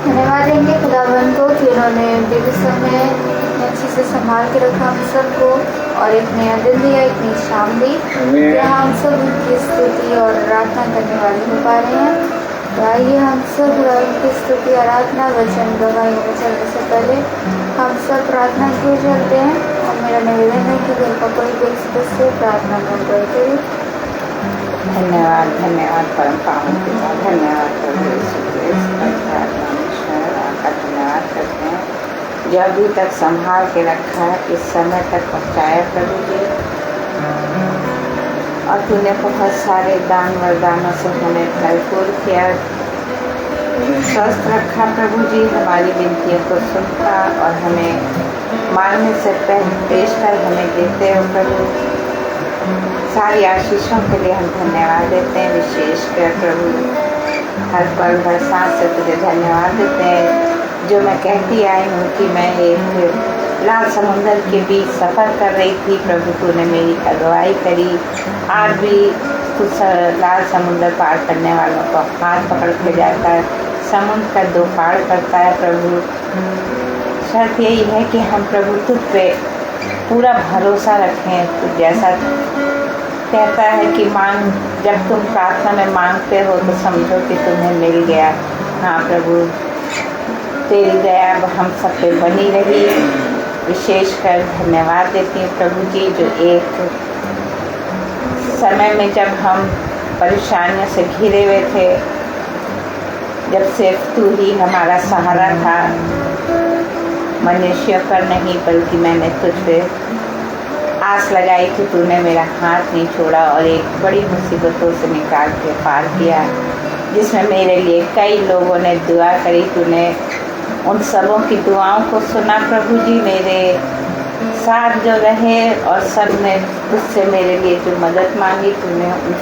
धन्यवाद देंगे खुदावन को कि उन्होंने बेबी समय अच्छे से संभाल के रखा हम सबको और एक नया दिन दिया, एक नई शाम दी, यहाँ हम सब उनकी स्तुति और आराधना करने वाले हो पा रहे हैं। तो आइए हम सब उनकी स्तुति आराधना वचन गवाही में चलने से पहले हम सब प्रार्थना किए चलते हैं। और मेरा निवेदन है कि घर का कोई भी सदस्य प्रार्थना कर करें। धन्यवाद धन्यवाद परम पावन पिता, धन्यवाद प्रभु यीशु क्रिस्त, आपका धन्यवाद करते हैं जो अभी तक संभाल के रखा है, इस समय तक पहुँचाया प्रभु जी। और तूने बहुत सारे दान वरदानों से हमें भरपूर किया, स्वस्थ रखा प्रभु जी, हमारी विनतियों को सुनता और हमें मांगने से पहले पेश कर हमें देते हो प्रभु। सारी आशीषों के लिए हम धन्यवाद देते हैं, विशेषकर प्रभु हर पल हर सांस से तुझे धन्यवाद देते हैं। जो मैं कहती आई हूँ कि मैं एक लाल समुंदर के बीच सफ़र कर रही थी, प्रभु तूने मेरी अगुवाई करी। आज भी तू लाल समुंदर पार करने वालों को हाथ पकड़ के जाता है, समुद्र का दो पार करता है प्रभु। शर्त यही है कि हम प्रभु तुझ पे पूरा भरोसा रखें। तो जैसा कहता है कि मांग, जब तुम प्रार्थना में मांगते हो तो समझो कि तुम्हें मिल गया। हाँ प्रभु, तेरी दया हम सब पे बनी रही। विशेषकर धन्यवाद देती हूँ प्रभु जी, जो एक समय में जब हम परेशानियों से घिरे हुए थे, जब सिर्फ तू ही हमारा सहारा था, मनुष्य पर नहीं बल्कि मैंने तुझ पे आस लगाई थी, तूने मेरा हाथ नहीं छोड़ा और एक बड़ी मुसीबतों से निकाल के पार किया, जिसमें मेरे लिए कई लोगों ने दुआ करी। तूने उन सबों की दुआओं को सुना प्रभु जी, मेरे साथ जो रहे और सब ने तुझसे मेरे लिए जो मदद मांगी, तूने उन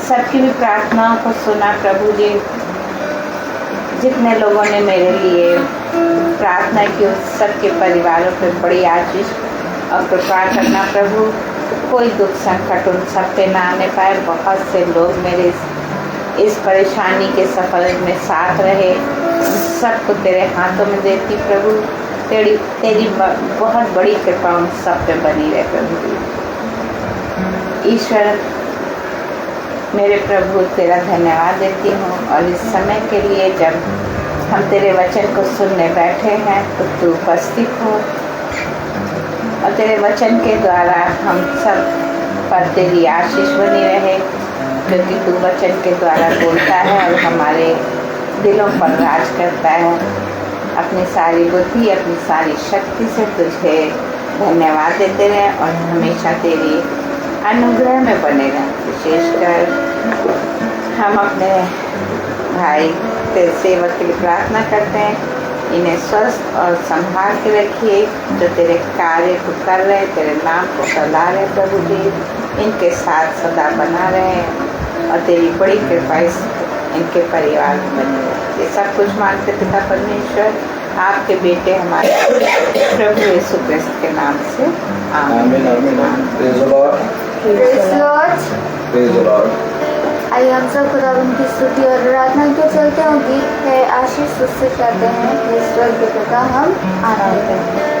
सबकी भी प्रार्थनाओं को सुना प्रभु जी। जितने लोगों ने मेरे लिए प्रार्थना की उस सबके परिवारों पर बड़ी आशीष और कृपा करना प्रभु। कोई दुख संकट उन सब पे ना आने पाए। बहुत से लोग मेरे इस परेशानी के सफर में साथ रहे, सबको तेरे हाथों में देती प्रभु। तेरी बहुत बड़ी कृपा उन सब पे बनी रहे प्रभु। ईश्वर मेरे प्रभु, तेरा धन्यवाद देती हूँ और इस समय के लिए जब हम तेरे वचन को सुनने बैठे हैं तो तू उपस्थित हो और तेरे वचन के द्वारा हम सब पर तेरी आशीष बनी रहे, क्योंकि तू वचन के द्वारा बोलता है और हमारे दिलों पर राज करता है। अपनी सारी बुद्धि, अपनी सारी शक्ति से तुझे धन्यवाद देते रहे और हमेशा तेरी अनुग्रह में बने रहें। विशेषकर हम अपने भाई तेरे सेवक के लिए प्रार्थना करते हैं, इन्हें स्वस्थ और संभाल के रखिए, जो तेरे कार्य को कर रहे, तेरे नाम को फैला रहे प्रभु जी, इनके साथ सदा बना रहे और तेरी बड़ी कृपा इनके परिवार में बनी रहे। ये सब कुछ मांगते पिता परमेश्वर आपके बेटे हमारे प्रभु यीशु क्रिस्त के नाम से, आमीन आमीन। Praise the Lord. आइए हम सब खुदावन की स्तुति और आराधना के चलते हैं। गीत है आशीष उससे कहते हैं, ईश्वर के पिता हम आनंद हैं।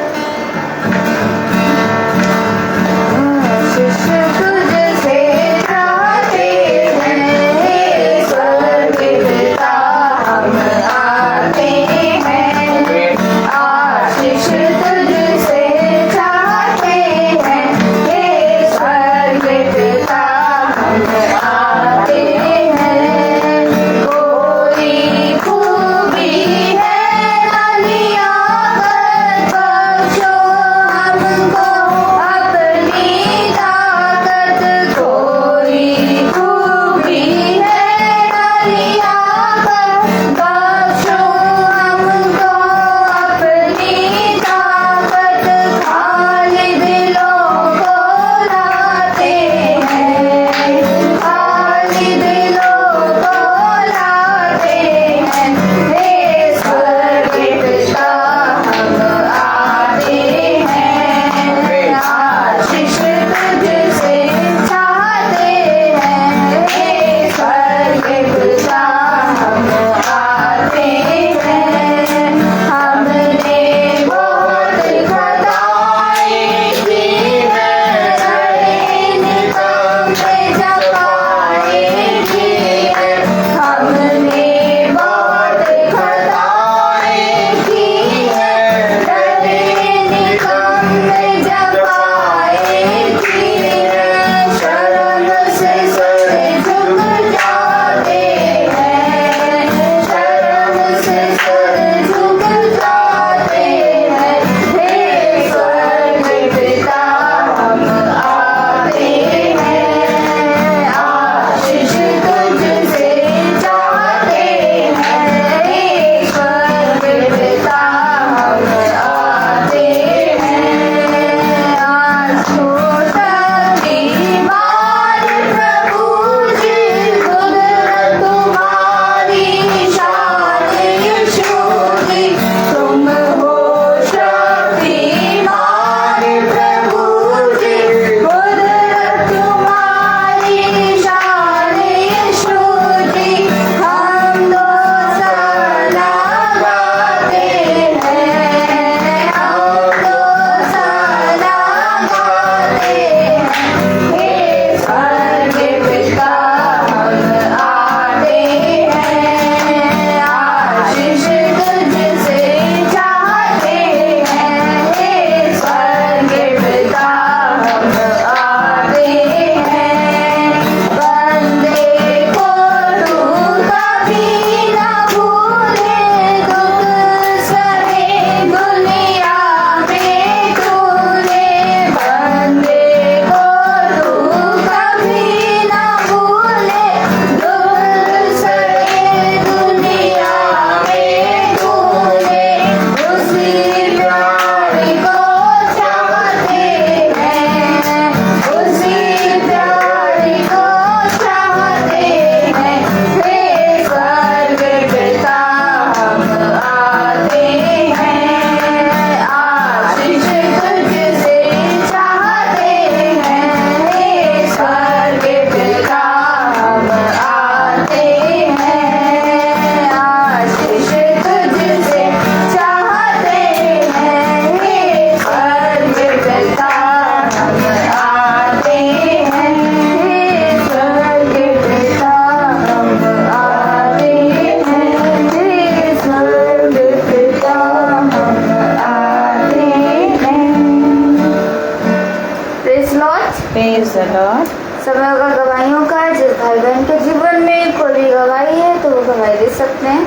दिया दे सकते हैं।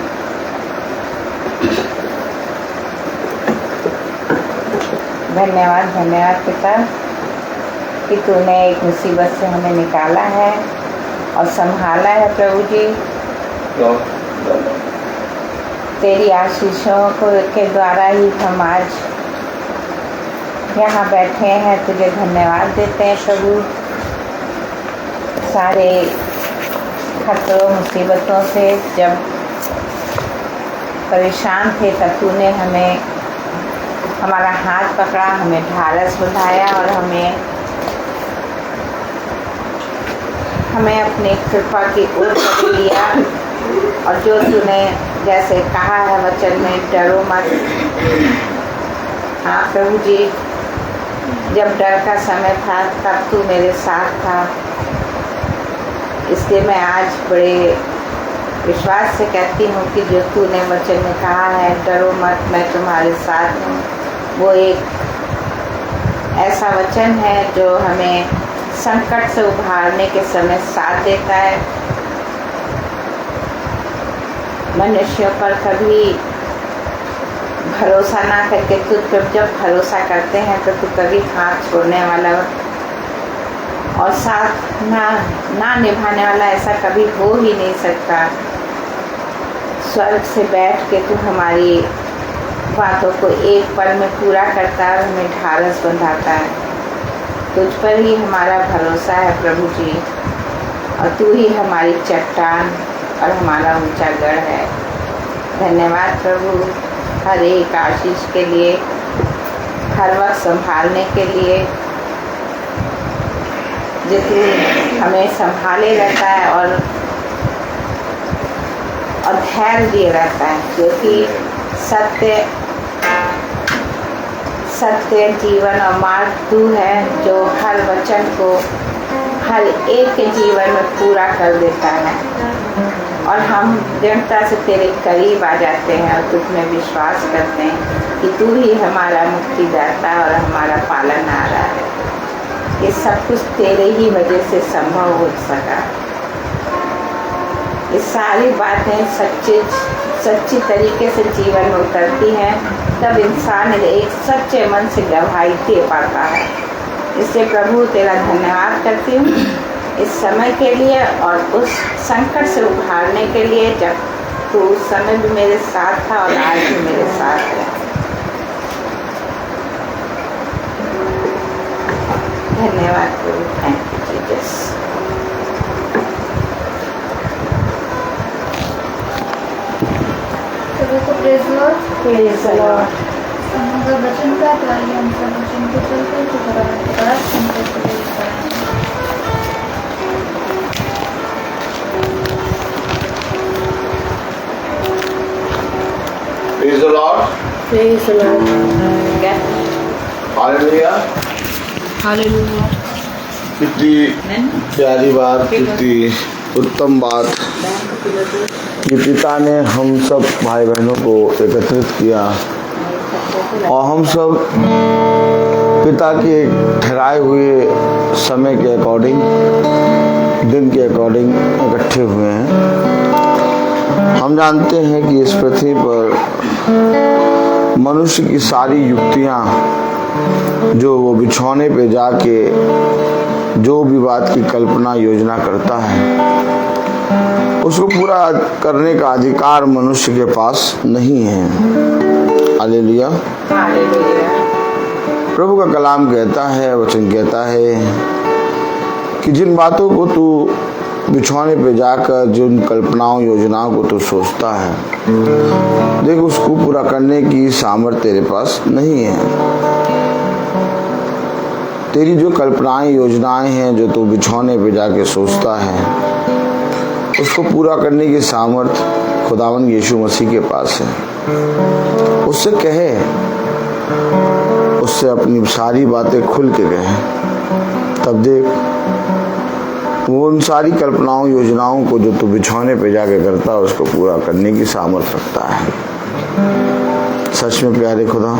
धन्यवाद धन्यवाद पिता कि तूने एक मुसीबत से हमें निकाला है और संभाला है प्रभु जी। तेरी आशीषों को के द्वारा ही हम आज यहाँ बैठे हैं, तुझे धन्यवाद देते हैं प्रभु। सारे खतरों मुसीबतों से जब परेशान थे तब तूने हमें हमारा हाथ पकड़ा, हमें ढालस बंधाया और हमें अपनी कृपा की ओर पकड़ लिया। और जो तूने जैसे कहा है वचन में, डरो मत। हाँ प्रभु जी, जब डर का समय था तब तू मेरे साथ था। इसलिए मैं आज बड़े विश्वास से कहती हूँ कि जो तूने वचन में कहा है, डरो मत, मैं तुम्हारे साथ हूँ, वो एक ऐसा वचन है जो हमें संकट से उभारने के समय साथ देता है। मनुष्यों पर कभी भरोसा ना करके तुझ पर जब भरोसा करते हैं तो तू कभी हाथ छोड़ने वाला और साथ ना निभाने वाला ऐसा कभी हो ही नहीं सकता। स्वर्ग से बैठ के तू हमारी बातों को एक पल में पूरा करता है, हमें ढालस बंधाता है। तुझ पर ही हमारा भरोसा है प्रभु जी, और तू ही हमारी चट्टान और हमारा ऊंचा गढ़ है। धन्यवाद प्रभु हर एक आशीष के लिए, हर वक्त संभालने के लिए, जो तू हमें संभाले रहता है और धैर्य दिए रहता है, क्योंकि सत्य जीवन और मार्ग तू है जो हर वचन को हर एक के जीवन में पूरा कर देता है। और हम दृढ़ता से तेरे करीब आ जाते हैं और तुझ में विश्वास करते हैं कि तू ही हमारा मुक्तिदाता और हमारा पालनहारा है। ये सब कुछ तेरे ही वजह से संभव हो सका। ये सारी बातें सच्ची तरीके से जीवन में उतरती हैं, तब इंसान एक सच्चे मन से गवाही दे पाता है। इसलिए प्रभु तेरा धन्यवाद करती हूँ इस समय के लिए और उस संकट से उभारने के लिए, जब तू उस समय भी मेरे साथ था और आज भी मेरे साथ है। धन्यवाद प्रभु, थैंक यू जीसस। सभी को praise Lord. Praise the Lord. समग्र वचन का तो आइए हम सब वचन को चलते तो खुदावंद के पास संकट को दूर कराएंगे। Praise the Lord. Praise the Lord. Hallelujah. Hallelujah. कितनी प्यारी बात, कितनी उत्तम बात कि पिता ने हम सब भाई बहनों को एकत्रित किया और हम सब पिता के ठहराए हुए समय के अकॉर्डिंग, दिन के अकॉर्डिंग इकट्ठे हुए हैं। हम जानते हैं कि इस पृथ्वी पर मनुष्य की सारी युक्तियां जो वो बिछौने पे जाके जो भी बात की कल्पना योजना करता है, उसको पूरा करने का अधिकार मनुष्य के पास नहीं है। हालेलुया। प्रभु का कलाम कहता है, वचन कहता है कि जिन बातों को तू बिछौने पे जाकर जिन कल्पनाओं योजनाओं को तू सोचता है, देख उसको पूरा करने की सामर्थ्य तेरे पास नहीं है। तेरी जो कल्पनाएं योजनाएं हैं जो तू बिछौने पे जाके सोचता है, उसको पूरा करने की सामर्थ्य खुदावंद यीशु मसीह के पास है। उससे कहे, उससे अपनी सारी बातें खुल के कहे, तब देख वो उन सारी कल्पनाओं योजनाओं को जो तू बिछौने पे जाके करता है उसको पूरा करने की सामर्थ्य रखता है। सच में प्यारे खुदा,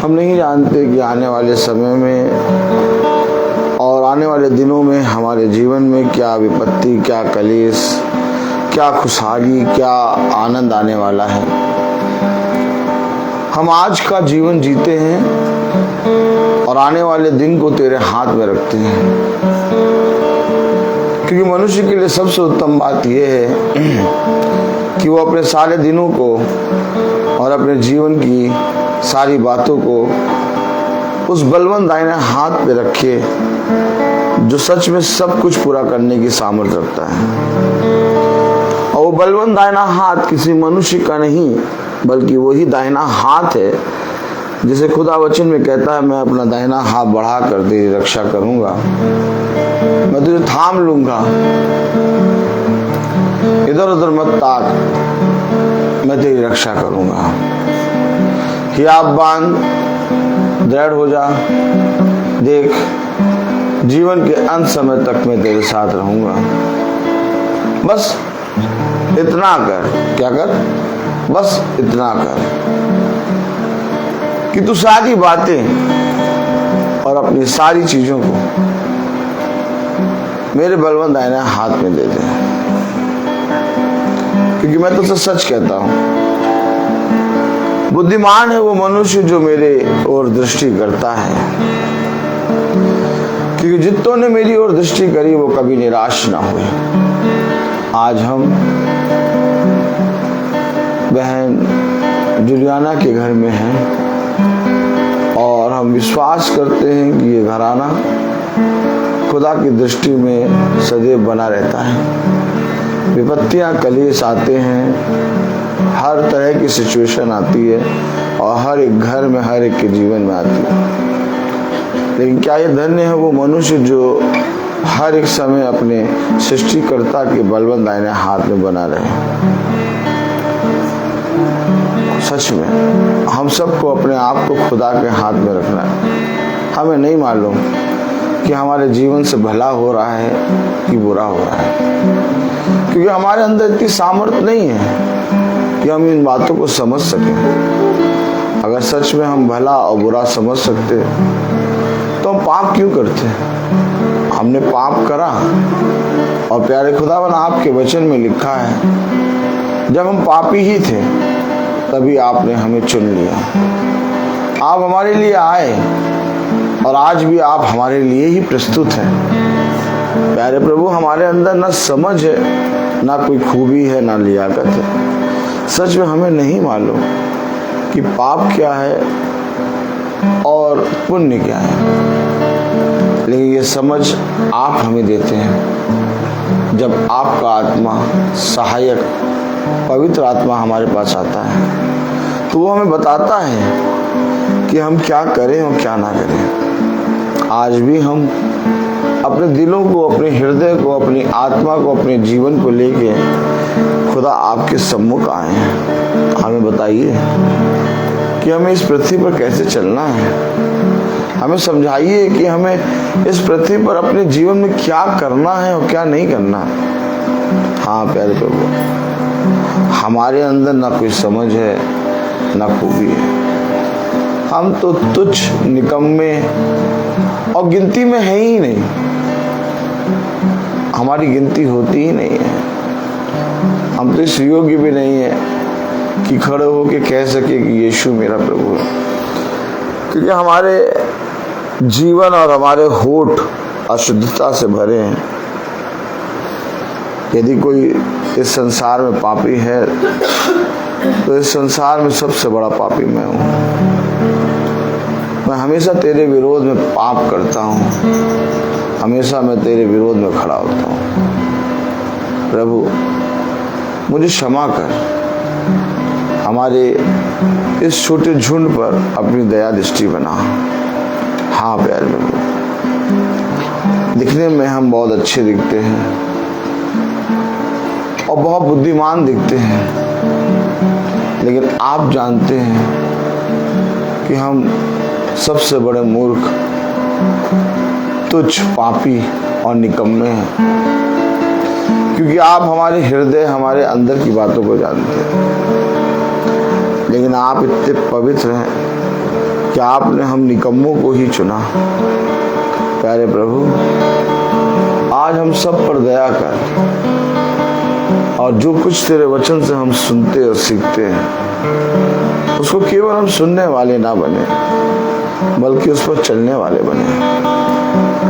हम नहीं जानते कि आने वाले समय में और आने वाले दिनों में हमारे जीवन में क्या विपत्ति, क्या कलेश, क्या खुशहाली, क्या आनंद आने वाला है। हम आज का जीवन जीते हैं और आने वाले दिन को तेरे हाथ में रखते हैं, क्योंकि मनुष्य के लिए सबसे उत्तम बात यह है कि वो अपने सारे दिनों को और अपने जीवन की सारी बातों को उस बलवंत दाहिने हाथ पे रखे जो सच में सब कुछ पूरा करने की सामर्थ्य रखता है। और वो बलवंत दाहिना हाथ किसी मनुष्य का नहीं, बल्कि वही दाहिना हाथ है जिसे खुदा वचन में कहता है, मैं अपना दाहिना हाथ बढ़ा कर तेरी रक्षा करूंगा, मैं तुझे थाम लूंगा, इधर उधर मत ताक, मैं तेरी रक्षा करूंगा। हियाब बांध, दृढ़ हो जा, देख जीवन के अंत समय तक मैं तेरे साथ रहूंगा। बस इतना कर, क्या कर, बस इतना कर कि तू सारी बातें और अपनी सारी चीजों को मेरे बलवंत दाहिने हाथ में दे दे, क्योंकि मैं तुझसे सच कहता हूं, बुद्धिमान है वो मनुष्य जो मेरे ओर दृष्टि करता है, क्योंकि जितनों ने मेरी ओर दृष्टि करी वो कभी निराश ना हुए। आज हम बहन जुलियाना के घर में हैं और हम विश्वास करते हैं कि ये घराना खुदा की दृष्टि में सदैव बना रहता है। विपत्तियां, कलेश आते हैं, हर तरह की सिचुएशन आती है और हर एक घर में, हर एक के जीवन में आती है, लेकिन क्या ये धन्य है वो मनुष्य जो हर एक समय अपने सृष्टिकर्ता के बलवंत दाहिने हाथ में बना रहे। सच में हम सबको अपने आप को खुदा के हाथ में रखना है। हमें नहीं मालूम कि हमारे जीवन से भला हो रहा है कि बुरा हो रहा है, क्योंकि हमारे अंदर इतनी सामर्थ्य नहीं है कि हम इन बातों को समझ सकें। अगर सच में हम भला और बुरा समझ सकते तो हम पाप क्यों करते? हमने पाप करा और प्यारे खुदावन आपके वचन में लिखा है, जब हम पापी ही थे तभी आपने हमें चुन लिया। आप हमारे लिए आए और आज भी आप हमारे लिए ही प्रस्तुत हैं। प्यारे प्रभु, हमारे अंदर ना समझ है, ना कोई खूबी है, ना लियाकत है। सच में हमें नहीं मालूम कि पाप क्या है और पुण्य क्या है, लेकिन ये समझ आप हमें देते हैं जब आपका आत्मा, सहायक पवित्र आत्मा हमारे पास आता है, तो वो हमें बताता है कि हम क्या करें और क्या ना करें। आज भी हम अपने दिलों को, अपने हृदय को, अपनी आत्मा को, अपने जीवन को लेके खुदा आपके सम्मुख आए हैं। हमें बताइए कि हमें इस पृथ्वी पर कैसे चलना है। हमें समझाइए कि हमें इस पृथ्वी पर अपने जीवन में क्या करना है और क्या नहीं करना। हाँ प्यारे प्रभु, हमारे अंदर ना कोई समझ है, ना खूबी है। हम तो तुच्छ, निकम्मे और गिनती में है ही नहीं, हमारी गिनती होती ही नहीं है। हम तो इस योग्य भी नहीं है कि खड़े होके कह सके कि यीशु मेरा प्रभु है, क्योंकि हमारे जीवन और हमारे होठ अशुद्धता से भरे हैं। यदि कोई इस संसार में पापी है तो इस संसार में सबसे बड़ा पापी मैं हूँ। मैं हमेशा तेरे विरोध में पाप करता हूँ, हमेशा मैं तेरे विरोध में खड़ा होता हूँ। प्रभु मुझे क्षमा कर, हमारे इस छोटे झुंड पर अपनी दया दृष्टि बना। हाँ प्यारे प्रभु, दिखने में हम बहुत अच्छे दिखते हैं और बहुत बुद्धिमान दिखते हैं, लेकिन आप जानते हैं कि हम सबसे बड़े मूर्ख, तुच्छ, पापी और निकम्मे हैं, क्योंकि आप हमारे हृदय, हमारे अंदर की बातों को जानते हैं। लेकिन आप इतने पवित्र हैं कि आपने हम निकम्मों को ही चुना। प्यारे प्रभु, आज हम सब पर दया कर, और जो कुछ तेरे वचन से हम सुनते और सीखते हैं उसको केवल हम सुनने वाले ना बने, बल्कि उस पर चलने वाले बने।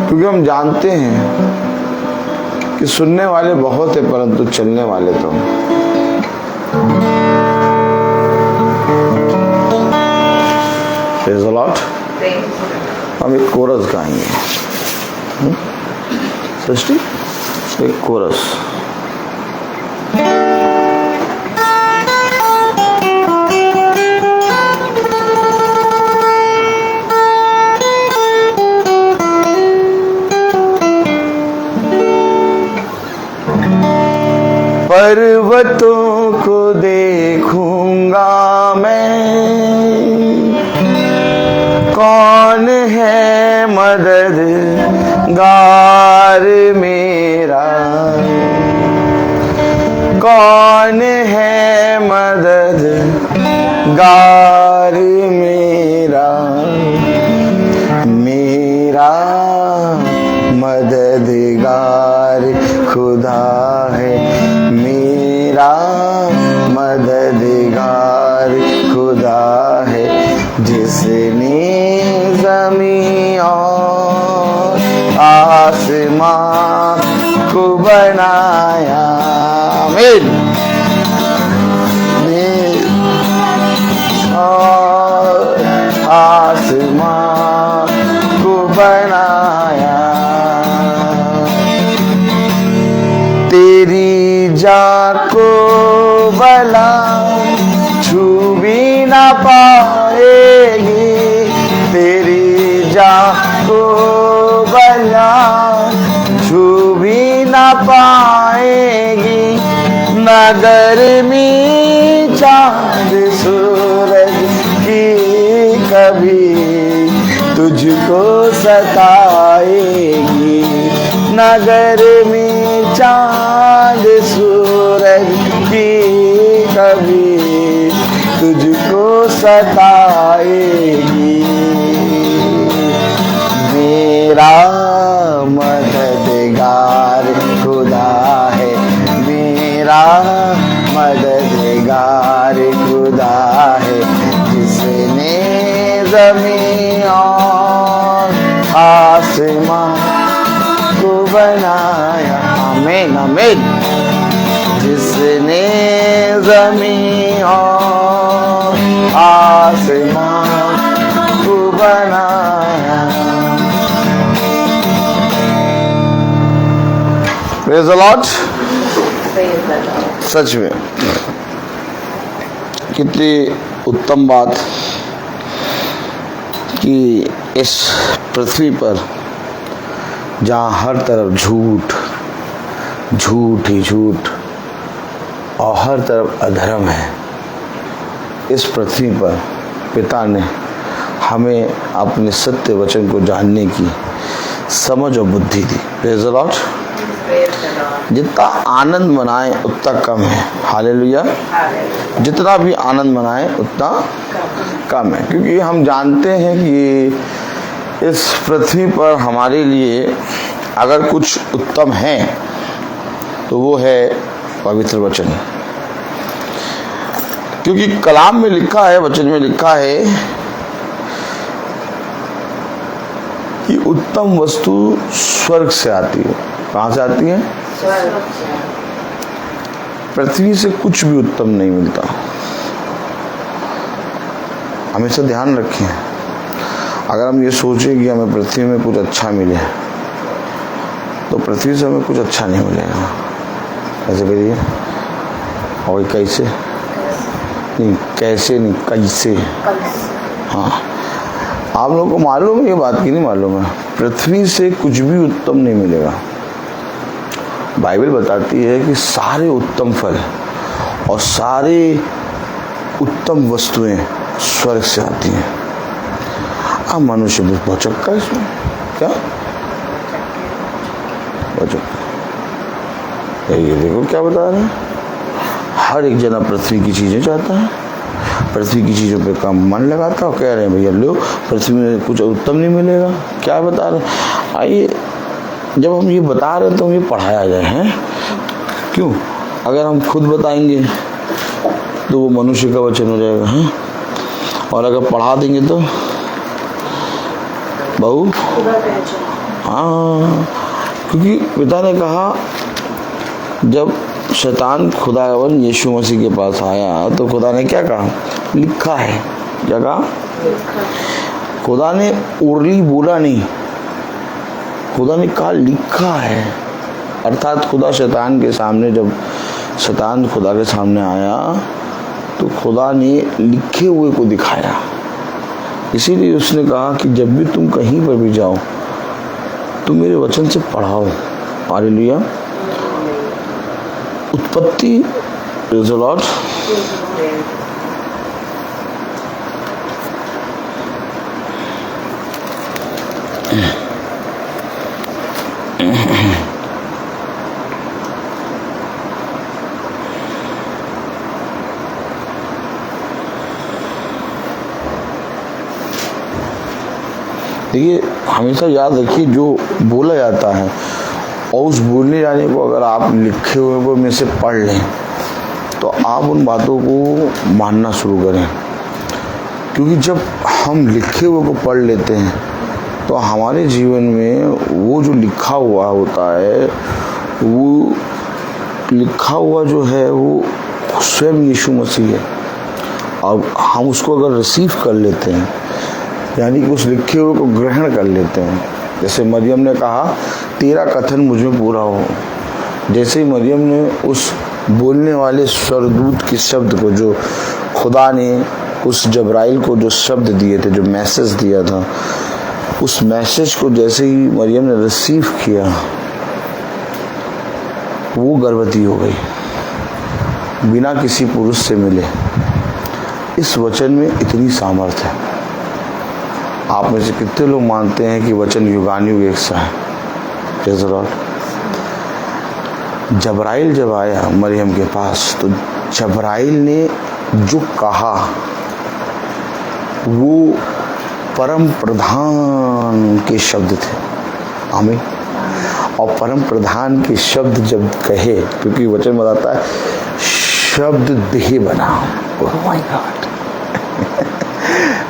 क्योंकि हम जानते हैं कि सुनने वाले बहुत है, परंतु चलने वाले तो Praise the Lord। हम एक कोरस गाएंगे, सृष्टि एक कोरस। पर्वतों को देखूंगा मैं, कौन है मददगार मेरा, कौन है मददगार मेरा, मेरा मददगार खुदा है, मेरा मददगार खुदा है, जिसने ज़मीं और आसमां को बनाया। आमीन। और आसमां को बनाया, तेरी जान को भला छू भी ना पाएगी, तेरी जान को भला छू भी ना पाएगी, नगर में चांद सूरज की कभी तुझको सताएगी, नगर में चांद सूरज की कभी तुझको सताएगी, मेरा मददगार खुदा है, मेरा मददगार खुदा है, जिसने ज़मीं और आसमां को बनाया। आमीन आमीन। जिसने ज़मीं और आसमां को बनाया। Praise the Lord। सच में कितनी उत्तम बात कि इस पृथ्वी पर जहाँ हर तरफ झूठ झूठ ही झूठ और हर तरफ अधर्म है, इस पृथ्वी पर पिता ने हमें अपने सत्य वचन को जानने की समझ और बुद्धि दी। Praise the Lord. जितना आनंद मनाए उतना कम है। हालेलुया। जितना भी आनंद मनाए उतना कम है, क्योंकि हम जानते हैं कि इस पृथ्वी पर हमारे लिए अगर कुछ उत्तम है तो वो है पवित्र वचन। क्योंकि कलाम में लिखा है, वचन में लिखा है कि उत्तम वस्तु स्वर्ग से आती है। कहाँ से आती है? पृथ्वी से कुछ भी उत्तम नहीं मिलता। हमेशा ध्यान रखें, अगर हम ये सोचें कि हमें पृथ्वी में कुछ अच्छा मिले तो पृथ्वी से हमें कुछ अच्छा नहीं मिलेगा। ऐसे करिए। और कैसे नहीं, कैसे नहीं, कैसे। हाँ, आप लोगों को मालूम है ये बात की नहीं मालूम है? पृथ्वी से कुछ भी उत्तम नहीं मिलेगा। बाइबल बताती है कि सारे उत्तम फल और सारे उत्तम वस्तुएं स्वर्ग से आती हैं। अब मनुष्य भौचक्का है इसमें, क्या भौचक्का? ये देखो क्या बता रहे हैं, हर एक जना पृथ्वी की चीजें चाहता है, पृथ्वी की चीजों पे काम मन लगाता है और कह रहे हैं भैया लो पृथ्वी में कुछ उत्तम नहीं मिलेगा। क्या बता रहे हैं? आइए, जब हम ये बता रहे हैं तो हम ये पढ़ाया जाए हैं। क्यों? अगर हम खुद बताएंगे तो वो मनुष्य का वचन हो जाएगा, है? और अगर पढ़ा देंगे तो बहू, हाँ, क्योंकि पिता ने कहा जब शैतान खुदावन यीशु मसीह के पास आया तो खुदा ने क्या कहा? लिखा है। क्या कहा? खुदा ने उर्ली बोला नहीं, खुदा ने कहा लिखा है। अर्थात खुदा शैतान के सामने, जब शैतान खुदा के सामने आया तो खुदा ने लिखे हुए को दिखाया। इसीलिए उसने कहा कि जब भी तुम कहीं पर भी जाओ तुम मेरे वचन से पढ़ाओ। हालेलुया। उत्पत्ति, प्रेज़ द लॉर्ड, देखिए हमेशा याद रखिए जो बोला जाता है और उस बोलने जाने को अगर आप लिखे हुए को में से पढ़ लें तो आप उन बातों को मानना शुरू करें। क्योंकि जब हम लिखे हुए को पढ़ लेते हैं तो हमारे जीवन में वो जो लिखा हुआ होता है, वो लिखा हुआ जो है वो स्वयं यीशु मसीह है। और हम उसको अगर रिसीव कर लेते हैं, यानी कि उस लिखे हुए को ग्रहण कर लेते हैं। जैसे मरियम ने कहा तेरा कथन मुझ में पूरा हो। जैसे ही मरियम ने उस बोलने वाले स्वर्गदूत के शब्द को, जो खुदा ने उस जबराइल को जो शब्द दिए थे, जो मैसेज दिया था, उस मैसेज को जैसे ही मरियम ने रिसीव किया, वो गर्भवती हो गई बिना किसी पुरुष से मिले। इस वचन में इतनी सामर्थ्य है। आप में से कितने लोग मानते हैं कि वचन युगानुयुग एक सा है? Praise the Lord. जबराइल जब आया मरियम के पास तो जबराइल ने जो कहा वो परम प्रधान के शब्द थे। आमीन। और परम प्रधान के शब्द जब कहे, क्योंकि वचन बताता है शब्द देह बना। Oh my God.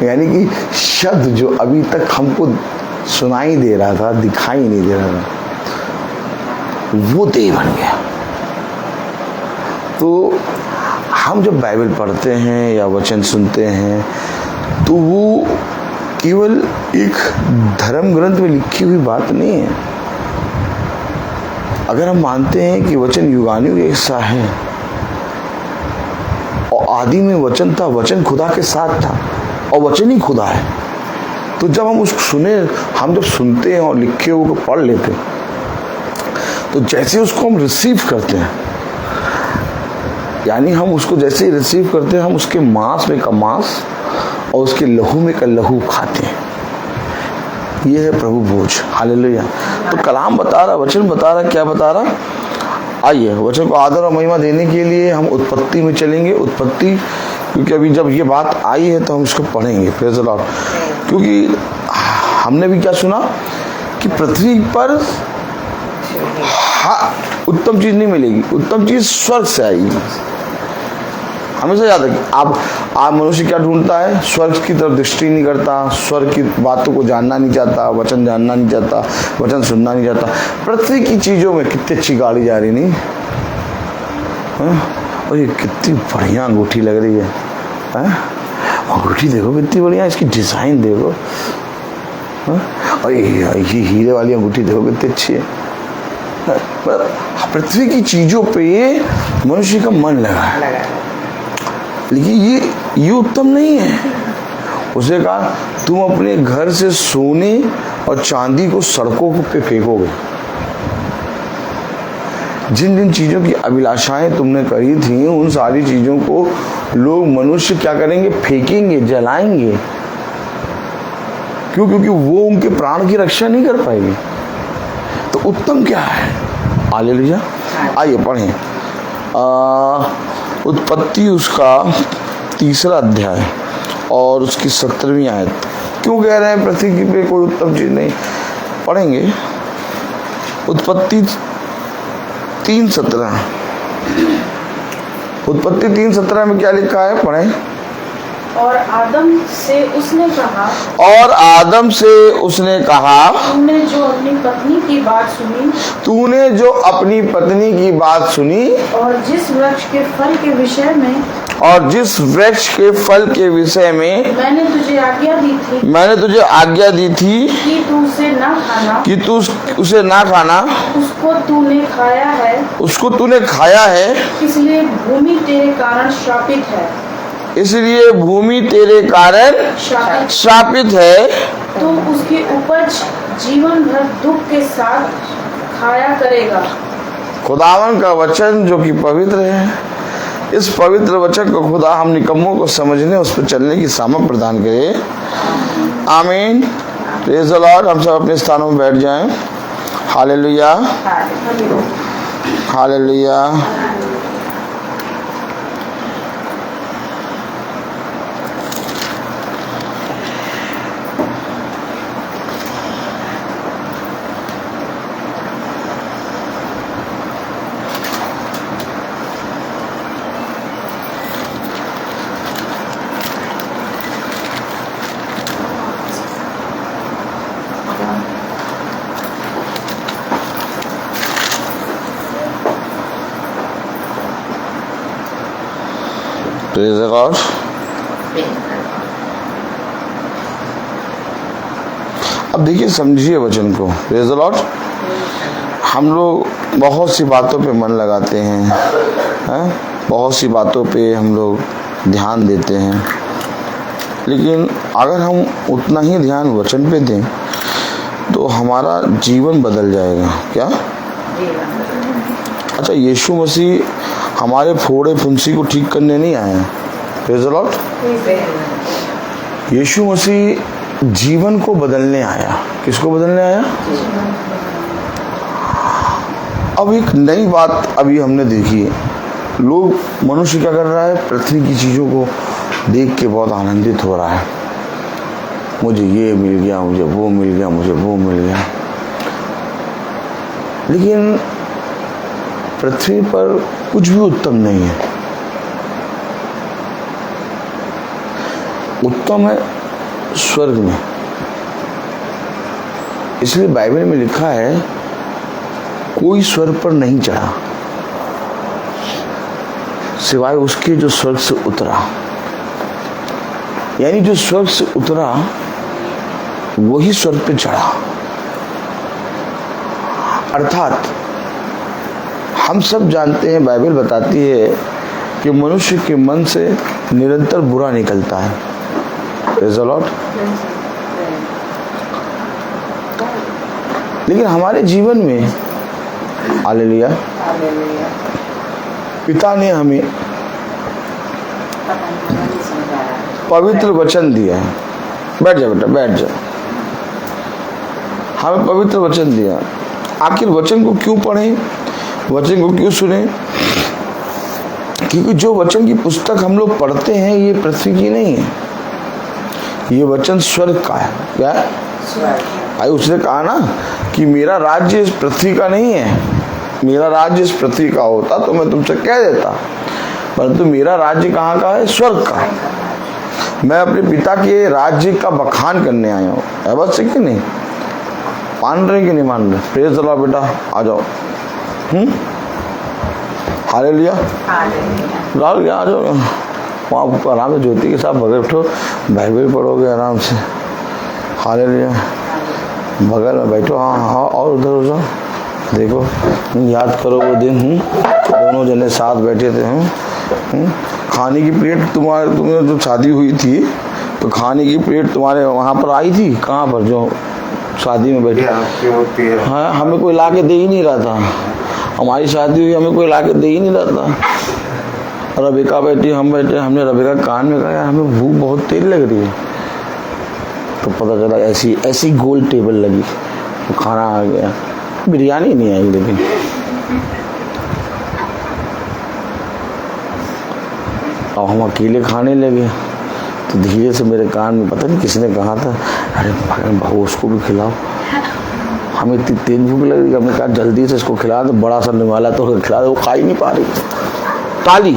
यानी कि शब्द जो अभी तक हमको सुनाई दे रहा था, दिखाई नहीं दे रहा था, वो देह बन गया। तो हम जब बाइबल पढ़ते हैं या वचन सुनते हैं तो वो केवल एक धर्म ग्रंथ में लिखी हुई बात नहीं है। अगर हम मानते हैं कि वचन युगानुयुग एक सा है और आदि में वचन था, वचन खुदा के साथ था और वचन ही खुदा है, तो जब हम उसको हम जब सुनते हैं और लिखे हुए को पढ़ लेते हैं तो जैसे उसको हम रिसीव करते हैं, यानी हम उसको जैसे ही रिसीव करते हैं, हम उसके मांस में का मांस और उसके लहू में का लहू खाते हैं। ये है प्रभु भोज। हालेलुया। तो कलाम बता रहा, वचन बता रहा, क्या बता रहा? आइए वचन को आदर और महिमा देने के लिए हम उत्पत्ति में चलेंगे। उत्पत्ति, क्योंकि अभी जब ये बात आई है तो हम इसको पढ़ेंगे। Praise the Lord. क्योंकि हमने भी क्या सुना कि पृथ्वी पर उत्तम चीज नहीं मिलेगी, उत्तम चीज स्वर्ग से आएगी। हमेशा याद रखिए, आप मनुष्य क्या ढूंढता है? स्वर्ग की तरफ दृष्टि नहीं करता, स्वर्ग की बातों को जानना नहीं चाहता, वचन जानना नहीं चाहता, वचन सुनना नहीं चाहता। पृथ्वी की चीजों में कितनी अच्छी गाड़ी जा रही नहीं, और ये कितनी बढ़िया अंगूठी लग रही है, अंगूठी देखो कितनी बढ़िया, इसकी डिजाइन देखो, और ये हीरे वाली अंगूठी देखो कितनी अच्छी है। पृथ्वी की चीजों पे मनुष्य का मन लगा है, लेकिन ये उत्तम नहीं है। उसे कहा तुम अपने घर से सोने और चांदी को सड़कों पे फेंकोगे। जिन जिन चीजों की अभिलाषाएं तुमने करी थी, उन सारी चीजों को लोग, मनुष्य क्या करेंगे? फेंकेंगे, जलाएंगे। क्यों? क्योंकि वो उनके प्राण की रक्षा नहीं कर पाएगी। तो उत्तम क्या है? हालेलुया। आइए पढ़ें उत्पत्ति उसका 3 अध्याय और उसकी 17वीं आयत। क्यों कह रहे हैं पृथ्वी पे कोई उत्तम चीज नहीं? पढ़ेंगे उत्पत्ति 3:17। उत्पत्ति 3:17 में क्या लिखा है, पढ़ें। और आदम से उसने कहा, तूने जो अपनी पत्नी की बात सुनी और जिस वृक्ष के फल के विषय में मैंने तुझे आज्ञा दी थी कि तू उसे ना खाना, उसको तूने खाया है, इसलिए भूमि तेरे कारण श्रापित है। तो उसकी उपज जीवन भर दुख के साथ खाया करेगा। खुदावन का वचन जो कि पवित्र है, इस पवित्र वचन को खुदा हम निकम्मों को समझने, उस पर चलने की सामर्थ प्रदान करे। आमीन। Praise the Lord. हम सब अपने स्थानों में बैठ जाएं। Hallelujah, hallelujah. Praise the Lord. अब देखिए, समझिए वचन को। Praise the Lord. हम लोग बहुत सी बातों पे मन लगाते हैं, बहुत सी बातों पे हम लोग ध्यान देते हैं, लेकिन अगर हम उतना ही ध्यान वचन पे दें तो हमारा जीवन बदल जाएगा। क्या? अच्छा, यीशु मसीह हमारे फोड़े फुंसी को ठीक करने नहीं आए हैं। Praise the Lord. Yeshu Masih जीवन को बदलने आया। किसको बदलने आया? अब एक नई बात अभी हमने देखी है। लोग, मनुष्य क्या कर रहा है? पृथ्वी की चीज़ों को देख के बहुत आनंदित हो रहा है। मुझे ये मिल गया, मुझे वो मिल गया, मुझे वो मिल गया। लेकिन पृथ्वी पर कुछ भी उत्तम नहीं है। उत्तम है स्वर्ग में। इसलिए बाइबल में लिखा है, कोई स्वर्ग पर नहीं चढ़ा सिवाय उसके जो स्वर्ग से उतरा। यानी जो स्वर्ग से उतरा वही स्वर्ग पे चढ़ा। अर्थात हम सब जानते हैं, बाइबल बताती है कि मनुष्य के मन से निरंतर बुरा निकलता है। Praise the Lord. लेकिन हमारे जीवन में, हालेलुया, पिता ने हमें पवित्र वचन दिया है। बैठ जाओ बेटा, बैठ जाओ। हमें पवित्र वचन दिया। आखिर वचन को क्यों पढ़ें, वचन को क्यों सुने? क्योंकि जो वचन की पुस्तक हम लोग पढ़ते हैं ये पृथ्वी की नहीं है, ये वचन स्वर्ग का है। क्या है? भाई उसने कहा ना कि मेरा राज्य इस पृथ्वी का नहीं है। मेरा राज्य इस पृथ्वी का होता तो मैं तुमसे कह देता, परंतु मेरा राज्य कहाँ का है? स्वर्ग का। मैं अपने पिता के राज्य का बखान करने आया हूँ। है बात सही कि नहीं? मान रहे कि नहीं मान रहे? Praise the Lord. बेटा आ जाओ। हालेलुया। राहुल क्या, आ जाओ वहाँ ऊपर आराम से ज्योति के साथ बगल उठो, बाइबल पढ़ोगे आराम से। हालेलुया। बगल में बैठो। हाँ हाँ, और उधर हो जाओ। देखो, याद करो वो दिन दोनों जने साथ बैठे थे। खाने की प्लेट तुम्हें जो शादी हुई थी तो खाने की प्लेट तुम्हारे वहाँ पर आई थी। कहाँ पर? जो शादी में बैठे। हाँ, हमें कोई ला के दे ही नहीं रहा था। हमारी शादी हुई, हमें कोई ला के दे ही नहीं रहा था। रबिका बैठी, हम बैठे। हमने रबिका कान में कहा, हमें भूख बहुत तेज लग रही है। तो पता चला ऐसी गोल टेबल लगी, तो खाना आ गया। बिरयानी नहीं आई, लेकिन अब हम अकेले खाने लगे। तो धीरे से मेरे कान में, पता नहीं किसने कहा था, अरे भाऊ उसको भी खिलाओ। हमें इतनी तेज भूख लग रही, हमने कहा जल्दी से इसको खिला दो, बड़ा सा निवाला तो खिला दो। वो खा ही नहीं पा रही। ताली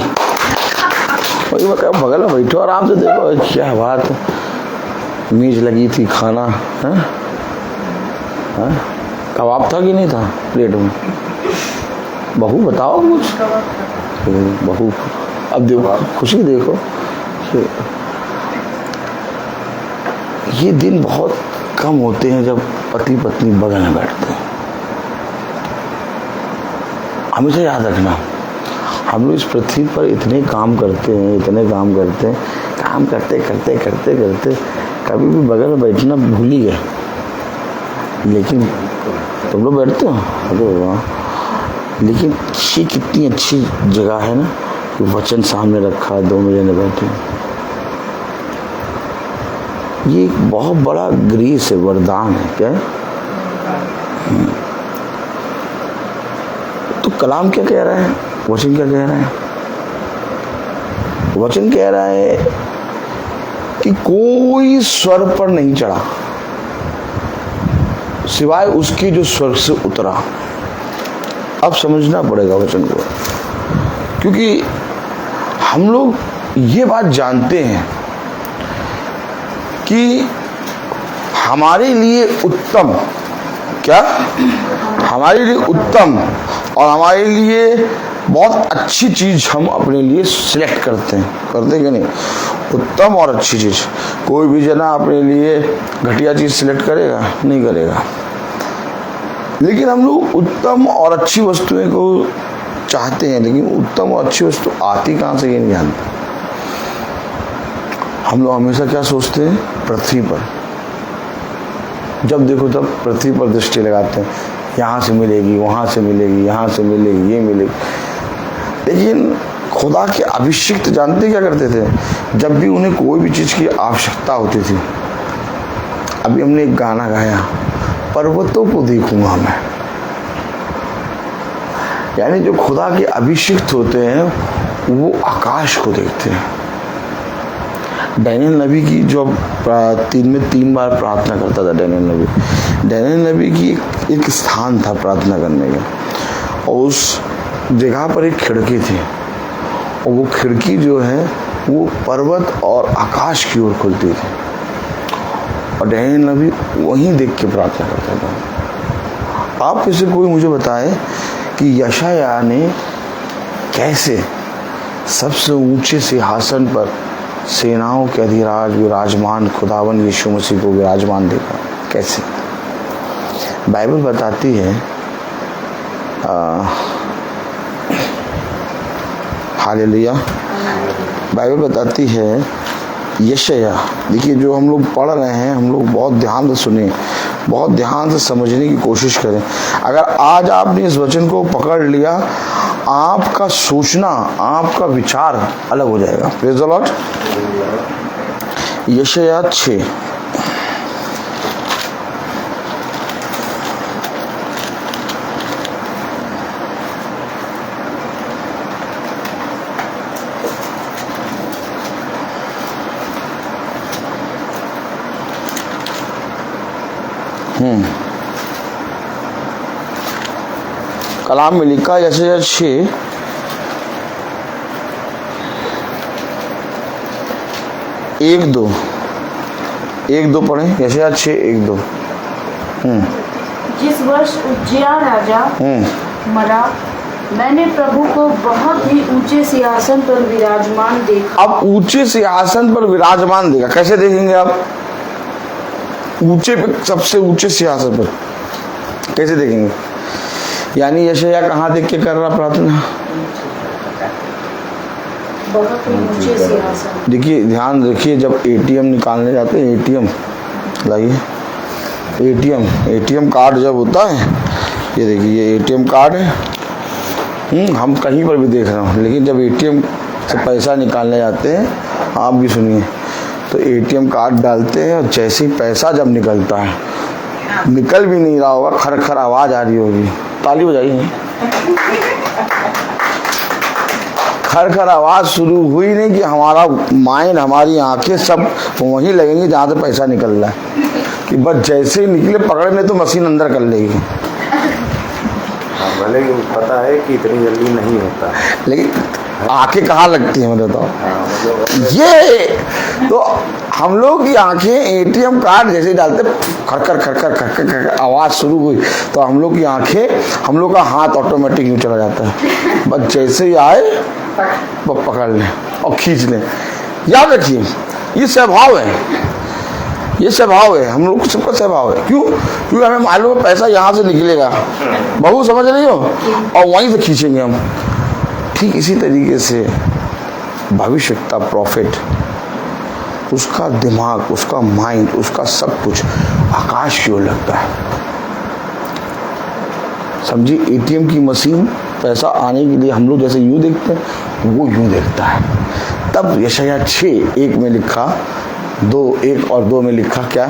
वही मैं कहा बगल में बैठो आराम से देखो क्या बात है, मेज लगी थी, खाना है, कबाब था कि नहीं था प्लेट में? बहू बताओ कुछ। बहू अब देखो खुशी देखो। ये दिन बहुत कम होते हैं जब पति पत्नी बगल में बैठते हैं। हमेशा याद रखना, हम लोग इस पृथ्वी पर इतने काम करते हैं, काम करते करते कभी भी बगल में बैठना भूल ही गए। लेकिन तुम लोग बैठते हो, अरे वाह। लेकिन ये कितनी अच्छी जगह है ना कि वचन सामने रखा है, 2 जने बैठे। ये एक बहुत बड़ा ग्रेस है, वरदान है। क्या तो कलाम क्या कह रहा है, वचन क्या कह रहा है? वचन कह रहा है कि कोई स्वर्ग पर नहीं चढ़ा सिवाय उसके जो स्वर्ग से उतरा। अब समझना पड़ेगा वचन को, क्योंकि हम लोग ये बात जानते हैं कि हमारे लिए उत्तम, क्या हमारे लिए उत्तम और हमारे लिए बहुत अच्छी चीज हम अपने लिए सिलेक्ट करते हैं कि नहीं? उत्तम और अच्छी चीज। कोई भी जना अपने लिए घटिया चीज सिलेक्ट करेगा? नहीं करेगा। लेकिन हम लोग उत्तम और अच्छी वस्तुएं को चाहते हैं, लेकिन उत्तम और अच्छी वस्तु आती कहाँ से ये नहीं जानते। हम लोग हमेशा क्या सोचते हैं? पृथ्वी पर, जब देखो तब पृथ्वी पर दृष्टि लगाते हैं, यहाँ से मिलेगी, वहाँ से मिलेगी, यहाँ से मिलेगी, ये मिलेगी। लेकिन खुदा के अभिषिक्त जानते क्या करते थे? जब भी उन्हें कोई भी चीज़ की आवश्यकता होती थी, अभी हमने एक गाना गाया, पर्वतों को देखूंगा मैं। यानी जो खुदा के अभिषिक्त होते हैं वो आकाश को देखते हैं। डैनियल नबी की जो 3 बार प्रार्थना करता था डैनियल नबी की एक स्थान था प्रार्थना करने का, और उस जगह पर एक खिड़की थी, और वो खिड़की जो है वो पर्वत और आकाश की ओर खुलती थी, और डैनियल नबी वहीं देख के प्रार्थना करता था। आप में से कोई मुझे बताए कि यशायाह ने कैसे सबसे ऊंचे सिंहासन पर सेनाओं के अधिराज विराजमान खुदावन यीशु मसीह को विराजमान देखा? कैसे? बाइबल बताती है, हालेलुया, बाइबल बताती है यशायाह। देखिए जो हम लोग पढ़ रहे हैं, हम लोग बहुत ध्यान से सुने, बहुत ध्यान से समझने की कोशिश करें। अगर आज आपने इस वचन को पकड़ लिया, आपका सोचना, आपका विचार अलग हो जाएगा। Praise the Lord. यशायाह 6 कलाम में लिखा यशायाह 6 1-2 पढ़े। यशायाह 6:1-2। जिस वर्ष उज्जियाह राजा मरा, मैंने प्रभु को बहुत ही ऊंचे सिंहासन पर विराजमान देखा। अब ऊंचे सिंहासन पर विराजमान देखा, कैसे देखेंगे आप? ऊंचे पे, सबसे ऊंचे सिंहासन पर कैसे देखेंगे? यानी यशायाह कहाँ देख के कर रहा प्रार्थना? बहुत ही ऊंचे सिंहासन। देखिए ध्यान रखिए, जब एटीएम निकालने जाते हैं, एटीएम लाइए, एटीएम कार्ड जब होता है, ये देखिए ये एटीएम कार्ड है। हम कहीं पर भी देख रहे हो, लेकिन जब एटीएम से पैसा निकालने जाते हैं, आप भी सुनिए, तो एटीएम कार्ड डालते हैं, और जैसे ही पैसा जब निकलता है, निकल भी नहीं रहा होगा, खर आवाज आ रही होगी, ताली बजाइए। खर आवाज शुरू हुई नहीं कि हमारा माइंड, हमारी आंखें सब वहीं लगेंगी जहाँ से पैसा निकल रहा है, कि बस जैसे ही निकले पकड़ने तो मशीन अंदर कर लेगी। भले ही पता है कि इतनी जल्दी नहीं होता, लेकिन आंखें कहाँ लगती हैं मुझे बताओ। ये तो हम लोग की आंखें एटीएम कार्ड जैसे डालते खरखर खरखर खरखर खरखर आवाज शुरू हुई तो हम लोग की आंखें, हम लोग का हाथ ऑटोमेटिक यूं चला जाता है, बस जैसे ही आए पकड़ लें और खींच लें। याद रखिए ये स्वभाव है, ये स्वभाव है, हम लोग सबका स्वभाव है। क्यों? क्योंकि हमें मालूम है पैसा यहाँ से निकलेगा, बहू समझ रही हो, और वहीं से खींचेंगे हम। ठीक इसी तरीके से भविष्यवक्ता प्रॉफिट, उसका दिमाग, उसका माइंड, उसका सब कुछ आकाश की ओर लगता है। समझिए एटीएम की मशीन पैसा आने के लिए हम लोग जैसे यूं देखते हैं, वो यूं देखता है। तब यशायाह 6:1 में लिखा, 2:1 और 2 में लिखा क्या?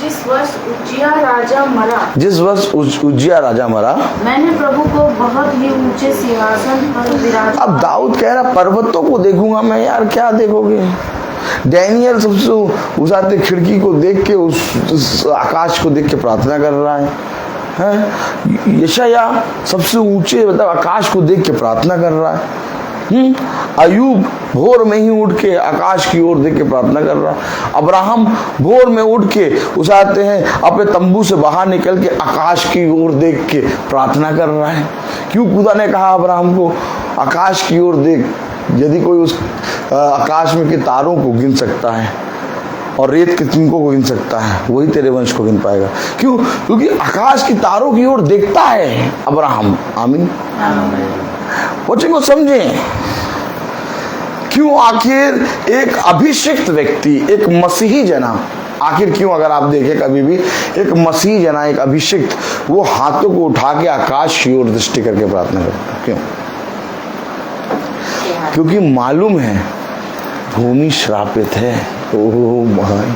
जिस वर्ष उज्जिया राजा मरा, जिस वर्ष उज्जिया राजा मरा, मैंने प्रभु को बहुत ही ऊंचे सिंहासन पर विराज। अब दाऊद कह रहा पर्वतों को देखूंगा मैं। यार क्या देखोगे? डैनियल सबसे उसाते खिड़की को देख के उस आकाश को देख के प्रार्थना कर रहा है। यशायाह सबसे ऊंचे मतलब आकाश को देख के प्रार्थना कर रहा है। अयूब भोर में ही उठ के आकाश की ओर देख के प्रार्थना कर रहा है। अब्राहम भोर में उठ के उसाते हैं, अपने तंबू से बाहर निकल के आकाश की ओर देख के प्रार्थना कर रहा है। क्यों खुदा ने कहा अब्राहम को आकाश की ओर देख? यदि कोई उस आकाश में के तारों को गिन सकता है और रेत के तिनकों को गिन सकता है, वही तेरे वंश को गिन पाएगा। क्यों? क्योंकि आकाश की तारों की ओर देखता है अब्राहम। आमीन। वचन को समझें। क्यों? आखिर एक अभिषिक्त व्यक्ति, एक मसीही जना, आखिर क्यों अगर आप देखें कभी भी एक मसीही जना, एक अभिषिक्त, वो हाथों को उठा के आकाश की ओर दृष्टि करके प्रार्थना करता है? क्यों? क्योंकि मालूम है भूमि श्रापित है। ओह माय,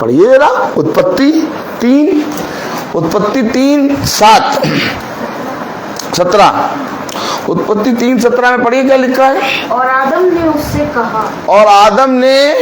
पढ़िए जरा उत्पत्ति 3:17। उत्पत्ति 3:17 में पढ़िए क्या लिखा है। और आदम ने उससे कहा, और आदम ने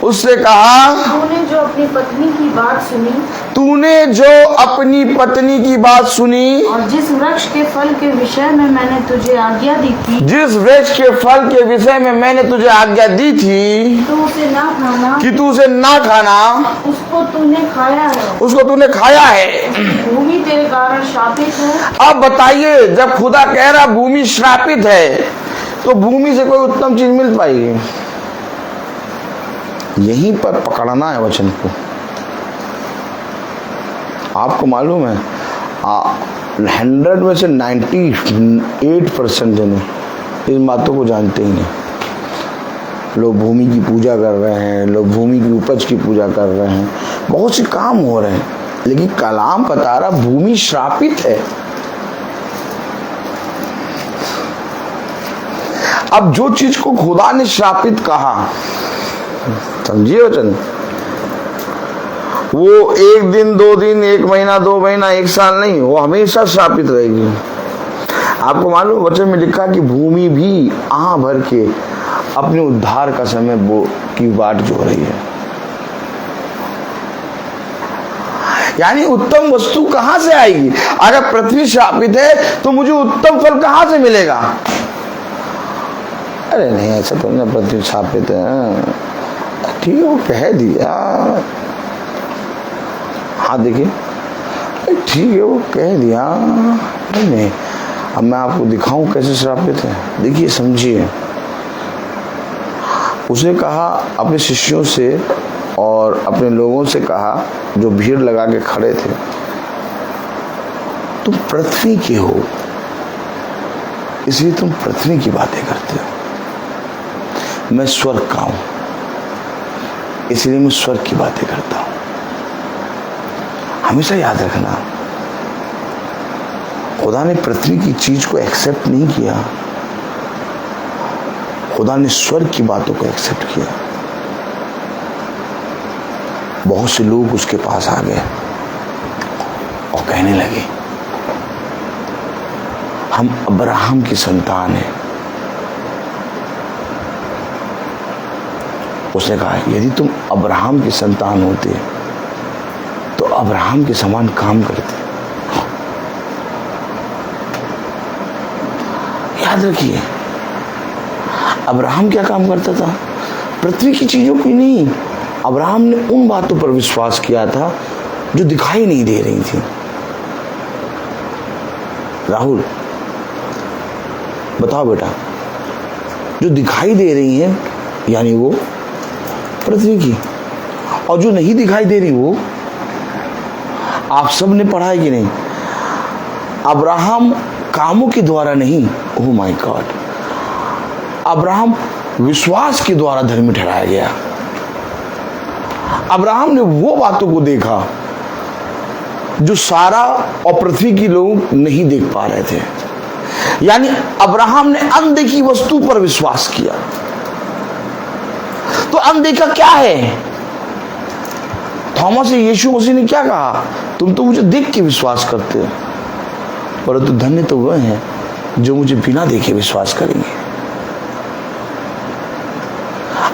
उससे कहा, तूने जो अपनी पत्नी की बात सुनी, तूने जो अपनी पत्नी की बात सुनी, और जिस वृक्ष के फल के विषय में मैंने तुझे आज्ञा दी थी, जिस वृक्ष के फल के विषय में मैंने तुझे आज्ञा दी थी, तू उसे ना खाना, कि तू उसे ना खाना, उसको तूने खाया है, उसको तूने खाया है। भूमि तेरे कारण श्रापित है। अब बताइए, जब खुदा कह रहा भूमि श्रापित है, तो भूमि से कोई उत्तम चीज मिल पाएगी? यहीं पर पकड़ना है वचन को। आपको मालूम है 100 में से 98% जने इन बातों को जानते ही नहीं। लोग भूमि की पूजा कर रहे हैं, लोग भूमि की उपज की पूजा कर रहे हैं, बहुत से काम हो रहे हैं, लेकिन कलाम बता रहा भूमि श्रापित है। अब जो चीज को खुदा ने श्रापित कहा, समझिए वचन, वो 1 दिन 2 दिन 1 महीना 2 महीना 1 साल नहीं, वो हमेशा श्रापित रहेगी। आपको मालूम वचन में लिखा कि भूमि भी आह भर के अपने उद्धार का समय वो की बाट जो रही है। यानी उत्तम वस्तु कहां से आएगी? अगर पृथ्वी श्रापित है तो मुझे उत्तम फल कहां से मिलेगा? अरे नहीं, ऐसा तो नहीं, पृथ्वी श्रापित है, ठीक है, वो कह दिया। हाँ देखिए, ठीक है, वो कह दिया। नहीं, अब मैं आपको दिखाऊं कैसे श्रापित है। देखिए, समझिए, उसने कहा अपने शिष्यों से और अपने लोगों से कहा, जो भीड़ लगा के खड़े थे, तुम पृथ्वी के हो, इसलिए तुम पृथ्वी की बातें करते हो। मैं स्वर्ग का हूं, इसलिए मैं स्वर्ग की बातें करता हूं। हमेशा याद रखना, खुदा ने पृथ्वी की चीज को एक्सेप्ट नहीं किया, खुदा ने स्वर्ग की बातों को एक्सेप्ट किया। बहुत से लोग उसके पास आ गए और कहने लगे, हम अब्राहम की संतान हैं। उसने कहा, यदि तुम अब्राहम की संतान होते तो अब्राहम के समान काम करते। याद रखिए, अब्राहम क्या काम करता था? पृथ्वी की चीजों की नहीं, अब्राहम ने उन बातों पर विश्वास किया था जो दिखाई नहीं दे रही थी। राहुल बताओ बेटा, जो दिखाई दे रही हैं यानी वो पृथ्वी की, और जो नहीं दिखाई दे रही वो आप सब ने पढ़ा है कि नहीं? अब्राहम कामों के द्वारा नहीं, ओह माय गॉड, अब्राहम विश्वास के द्वारा धर्मी ठहराया गया। अब्राहम ने वो बातों को देखा जो सारा और पृथ्वी के लोग नहीं देख पा रहे थे, यानी अब्राहम ने अनदेखी वस्तु पर विश्वास किया। तो अनदेखा क्या है? थॉमस यीशु मसीह ने क्या कहा? तुम तो मुझे देख के विश्वास करते हो, परंतु धन्य तो वह हैं जो मुझे बिना देखे विश्वास करेंगे।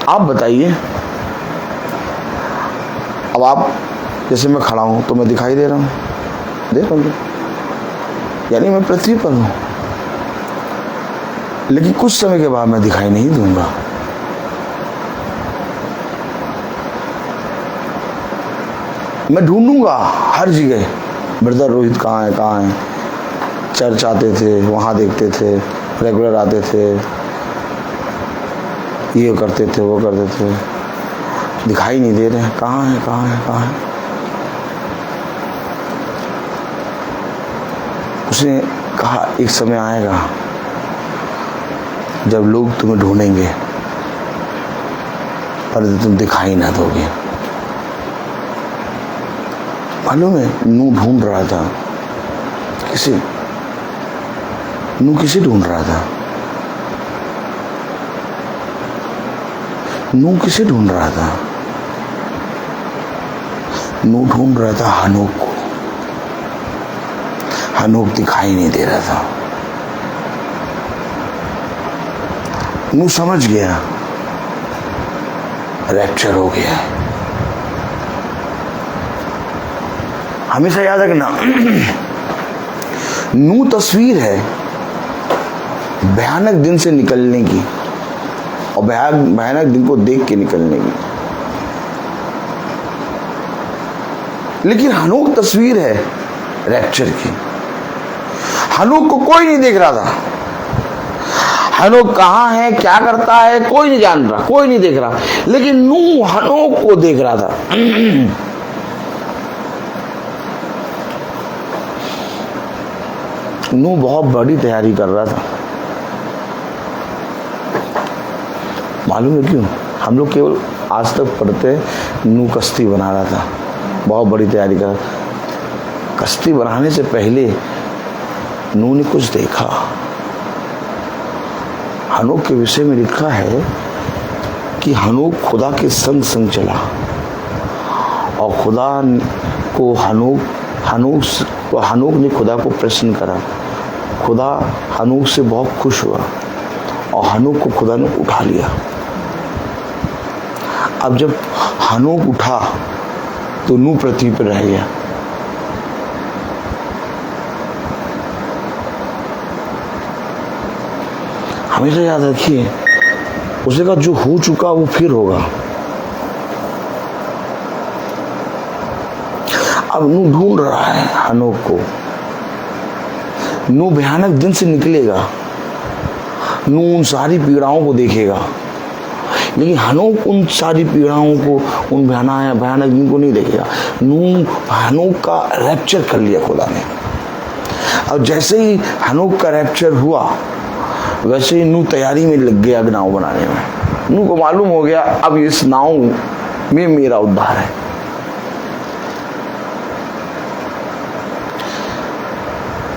आप बताइए, अब आप जैसे मैं खड़ा हूं तो मैं दिखाई दे रहा हूं, देख रहा हूं, यानी मैं पृथ्वी पर हूं, लेकिन कुछ समय के बाद मैं दिखाई नहीं दूंगा। मैं ढूंढूंगा हर जगह, ब्रदर रोहित कहाँ है, कहाँ है? चर्च आते थे, वहां देखते थे, रेगुलर आते थे, ये करते थे, वो करते थे, दिखाई नहीं दे रहे, कहाँ है, कहाँ है, कहाँ है? उसने कहा एक समय आएगा जब लोग तुम्हें ढूंढेंगे पर तुम दिखाई ना दोगे। मालूम है, नूह ढूंढ रहा था किसे? नूह किसे ढूंढ रहा था? नूह किसे ढूंढ रहा था? नूह ढूंढ रहा था हनोक को। हनोक दिखाई नहीं दे रहा था। नूह समझ गया रैप्चर हो गया। हमेशा याद रखना, नूह तस्वीर है भयानक दिन से निकलने की और भयानक दिन को देख के निकलने की, लेकिन हनोक तस्वीर है रैप्चर की। हनोक को कोई नहीं देख रहा था। हनोक कहाँ है, क्या करता है, कोई नहीं जान रहा, कोई नहीं देख रहा, लेकिन नूह हनोक को देख रहा था। नूह बहुत बड़ी तैयारी कर रहा था। मालूम है क्यों? हम लोग केवल आज तक पढ़ते नूह कश्ती बना रहा था, बहुत बड़ी तैयारी कर। कश्ती बनाने से पहले नूह ने कुछ देखा। हनोक के विषय में लिखा है कि हनोक खुदा के संग संग चला और खुदा को हनोक ने खुदा को प्रश्न करा। खुदा हनोक से बहुत खुश हुआ और हनोक को खुदा ने उठा लिया। अब जब हनोक उठा तो नूह पृथ्वी पर रह गया। हमेशा याद रखिए, उसने कहा जो हो चुका वो फिर होगा। अब नूह ढूंढ रहा है हनोक को। नूह भयानक दिन से निकलेगा, नूह उन सारी पीड़ाओं को देखेगा, लेकिन हनोक उन सारी पीड़ाओं को, उन भयानक दिन को नहीं देखेगा। नूह हनोक का रैप्चर कर लिया खुदा ने। और जैसे ही हनोक का रैप्चर हुआ वैसे ही नूह तैयारी में लग गया नाव बनाने में। नूह को मालूम हो गया अब इस नाव में मेरा उद्धार है।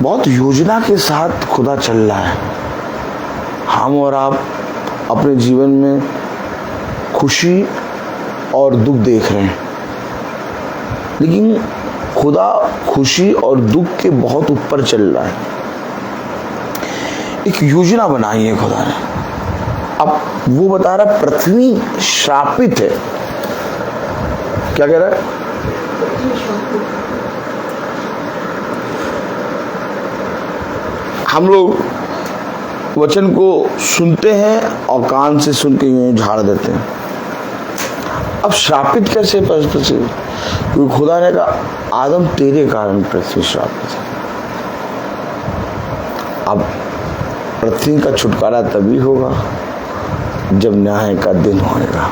बहुत योजना के साथ खुदा चल रहा है। हम और आप अपने जीवन में खुशी और दुख देख रहे हैं, लेकिन खुदा खुशी और दुख के बहुत ऊपर चल रहा है। एक योजना बनाई है खुदा ने। अब वो बता रहा पृथ्वी श्रापित है। क्या कह रहा है? हम लोग वचन को सुनते हैं और कान से सुन के यूं झाड़ देते हैं। अब श्रापित कैसे पृथ्वी? क्योंकि खुदा ने कहा आदम तेरे कारण पृथ्वी श्रापित है। अब पृथ्वी का छुटकारा तभी होगा जब न्याय का दिन होगा।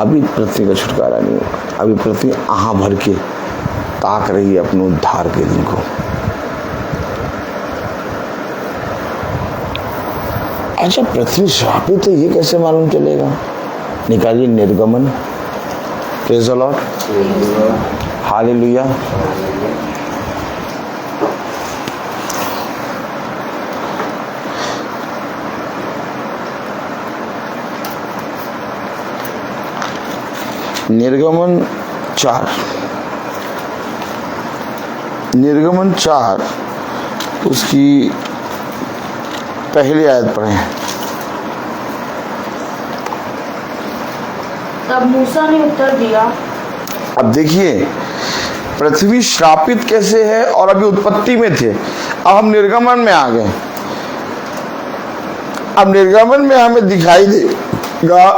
अभी पृथ्वी का छुटकारा नहीं होगा। अभी पृथ्वी आह भर के ताक रही है अपने उद्धार के दिन को। अच्छा, पृथ्वी श्रापित है ये कैसे मालूम चलेगा? निकालिए निर्गमन। Praise the Lord, hallelujah. निर्गमन 4 उसकी पहली आयत पढ़ें। तब मूसा ने उत्तर दिया। अब देखिए पृथ्वी श्रापित कैसे है, और अभी उत्पत्ति में थे, अब हम निर्गमन में आ गए। अब निर्गमन में हमें दिखाई देगा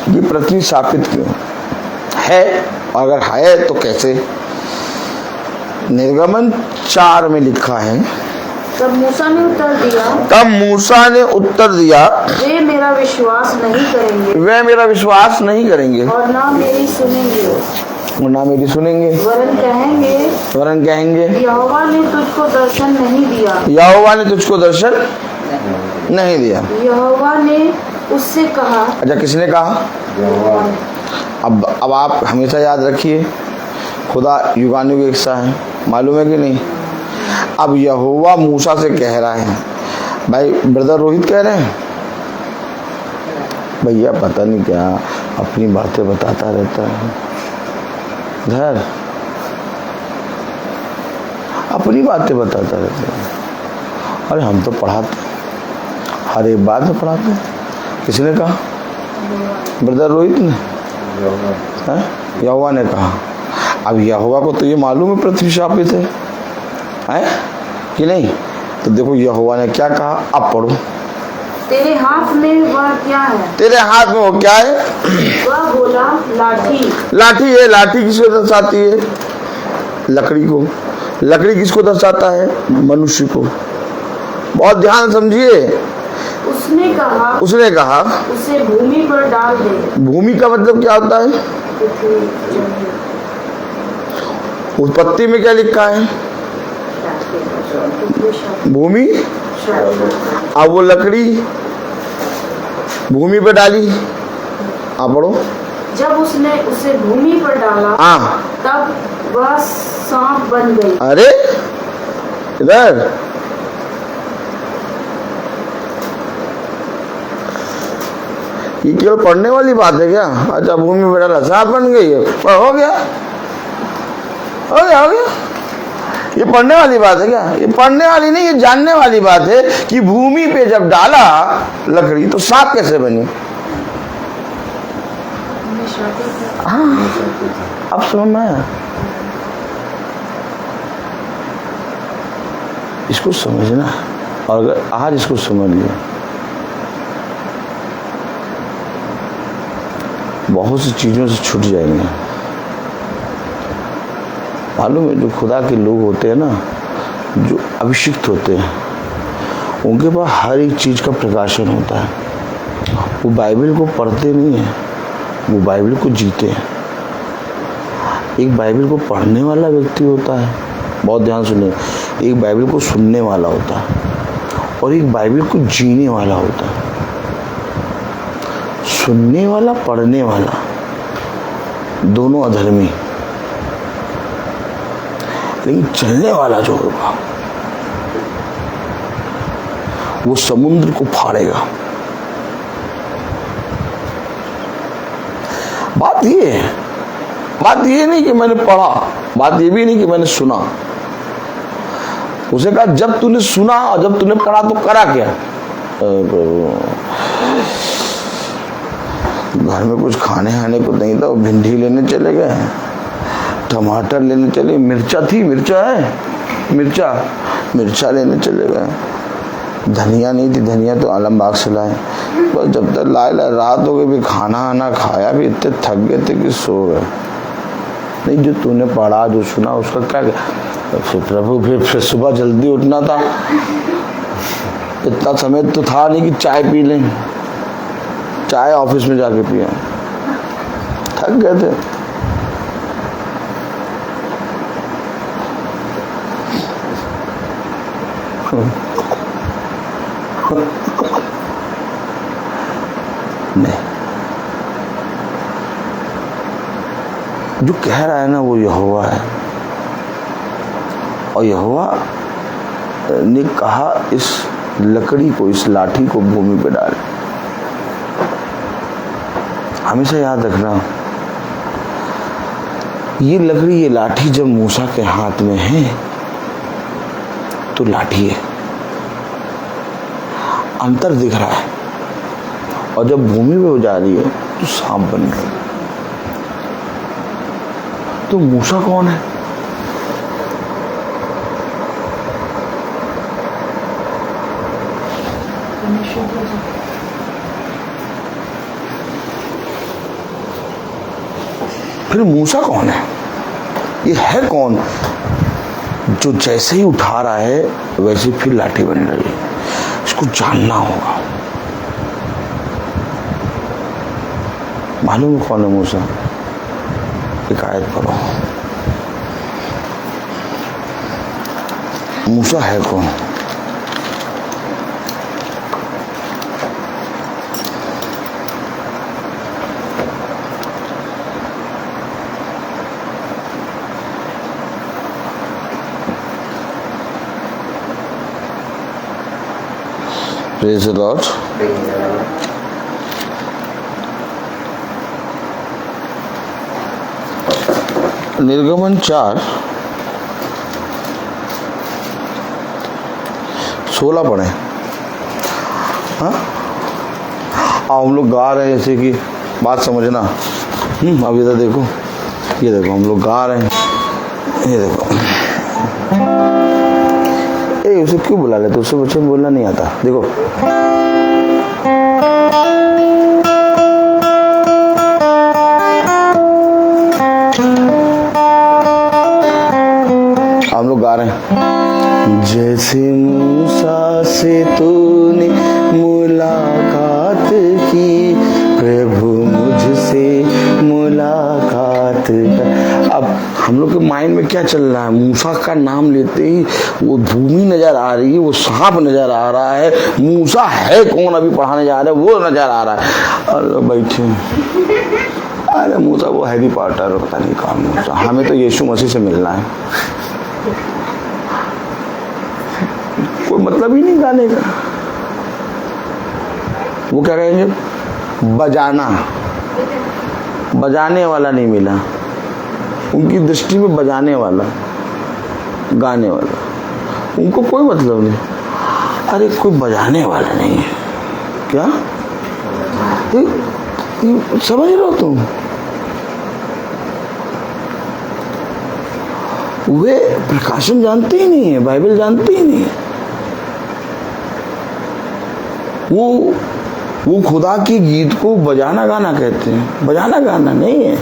कि पृथ्वी श्रापित क्यों है, अगर है तो कैसे। निर्गमन 4 में लिखा है, तब मूसा ने उत्तर दिया, वे मेरा विश्वास नहीं करेंगे और ना मेरी सुनेंगे, वरन कहेंगे यहोवा ने तुझको दर्शन नहीं दिया। यहोवा ने उससे कहा। अच्छा, किसने कहा? अब आप हमेशा याद रखिए, खुदा युगानुग एक सा है, मालूम है कि नहीं? अब यहोवा मूसा से कह रहा है, भाई ब्रदर रोहित कह रहे हैं, भैया पता नहीं क्या अपनी बातें बताता रहता है, धर अपनी बातें बताता रहता है। अरे हम तो पढ़ाते, हर एक बात में पढ़ाते। किसने कहा? ब्रदर रोहित ने, यहोवा ने कहा। अब यहोवा को तो ये मालूम है पृथ्वी श्रापित है कि नहीं? तो देखो यहोवा ने क्या कहा, अब पढ़ो। तेरे हाथ में वह क्या है? तेरे हाथ में वो क्या है? वह बोला, लाठी है। लाठी किसको दर्शाती है? लकड़ी को। लकड़ी किसको दर्शाता है? मनुष्य को। बहुत ध्यान समझिए। उसने कहा उसे भूमि पर डाल दे। भूमि का मतलब क्या होता है? उत्पत्ति में क्या लिखा है? भूमि। अब वो लकड़ी भूमि पर डाली, आप पढ़ो। जब उसने उसे भूमि पर डाला, तब वह सांप बन गई। अरे इधर ये केवल पढ़ने वाली बात है क्या? अच्छा, भूमि में डाला सांप बन गई है, हो गया। ये पढ़ने वाली बात है क्या? ये पढ़ने वाली नहीं, ये जानने वाली बात है कि भूमि पे जब डाला लकड़ी तो सांप कैसे बनी। हाँ, अब समझ में आया। इसको समझना, और अगर आज इसको समझ लिया, बहुत सी चीजों से छूट जाएंगे। मालूम है, जो खुदा के लोग होते हैं ना, जो अभिषिक्त होते हैं, उनके पास हर एक चीज का प्रकाशन होता है। वो बाइबल को पढ़ते नहीं है, वो बाइबल को जीते हैं। एक बाइबल को पढ़ने वाला व्यक्ति होता है, बहुत ध्यान सुनिए, एक बाइबल को सुनने वाला होता है, और एक बाइबल को जीने वाला होता है। सुनने वाला, पढ़ने वाला, दोनों अधर्मी, लेकिन चलने वाला जो होगा वो समुद्र को फाड़ेगा। बात ये नहीं कि मैंने पढ़ा, बात ये भी नहीं कि मैंने सुना। उसे कहा जब तूने सुना और जब तूने पढ़ा तो करा क्या? घर में कुछ खाने को नहीं था, भिंडी लेने चले गए, टमाटर लेने चले, मिर्चा थी, मिर्चा लेने चले गए। धनिया नहीं थी, धनिया तो आलमबाग से लाए। बस जब तक लाए रात हो गई, भी खाना आना खाया भी, इतने थक गए थे कि सो गए। नहीं, जो तूने पढ़ा जो सुना उसका क्या, फिर प्रभु फिर सुबह जल्दी उठना था। इतना समय तो था नहीं कि चाय पी लें, चाय ऑफिस में जाके पिया, थक गए थे। नहीं, जो कह रहा है ना वो यहोवा है, और यहोवा ने कहा इस लकड़ी को, इस लाठी को भूमि पे डाल। हमेशा याद रखना, ये लकड़ी, ये लाठी जब मूसा के हाथ में है तो लाठी है, अंतर दिख रहा है, और जब भूमि पे हो जा रही है तो सांप बन गई। तो मूसा कौन है? फिर मूसा कौन है? ये है कौन जो जैसे ही उठा रहा है वैसे फिर लाठी बन रही है? इसको जानना होगा। मालूम कौन है मूसा? एक आयत पढ़ो, मूसा है कौन? Praise the Lord. निर्गमन 4:16 पढ़े। हाँ, हम लोग गा रहे हैं, जैसे कि बात समझना। अब इधर देखो, ये देखो, हम लोग गा रहे हैं, ये देखो। उसे क्यों बुला लेते? उससे बच्चे में बोलना नहीं आता। देखो, हम लोग गा रहे हैं, जैसे मूसा से तूने मुलाकात की, प्रभु मुझसे मुलाकात कर। अब हम लोग के माइंड में क्या चल रहा है? मूसा का नाम लेते ही वो भूमि नजर आ रही है, वो सांप नजर आ रहा है। मूसा है कौन? अभी पढ़ाने जा रहे हैं, वो नजर आ रहा है। अरे बैठे, अरे मूसा वो हैरी पॉटर, पता नहीं कौन मूसा। हमें तो यीशु मसीह से मिलना है। कोई मतलब ही नहीं गाने का। वो क्या कहेंगे? बजाना, बजाने वाला नहीं मिला। उनकी दृष्टि में बजाने वाला, गाने वाला, उनको कोई मतलब नहीं। अरे कोई बजाने वाला नहीं है क्या? समझ रहे हो तुम? वे प्रकाशन जानते ही नहीं है, बाइबल जानते ही नहीं है। वो खुदा के गीत को बजाना गाना कहते हैं। बजाना गाना नहीं है।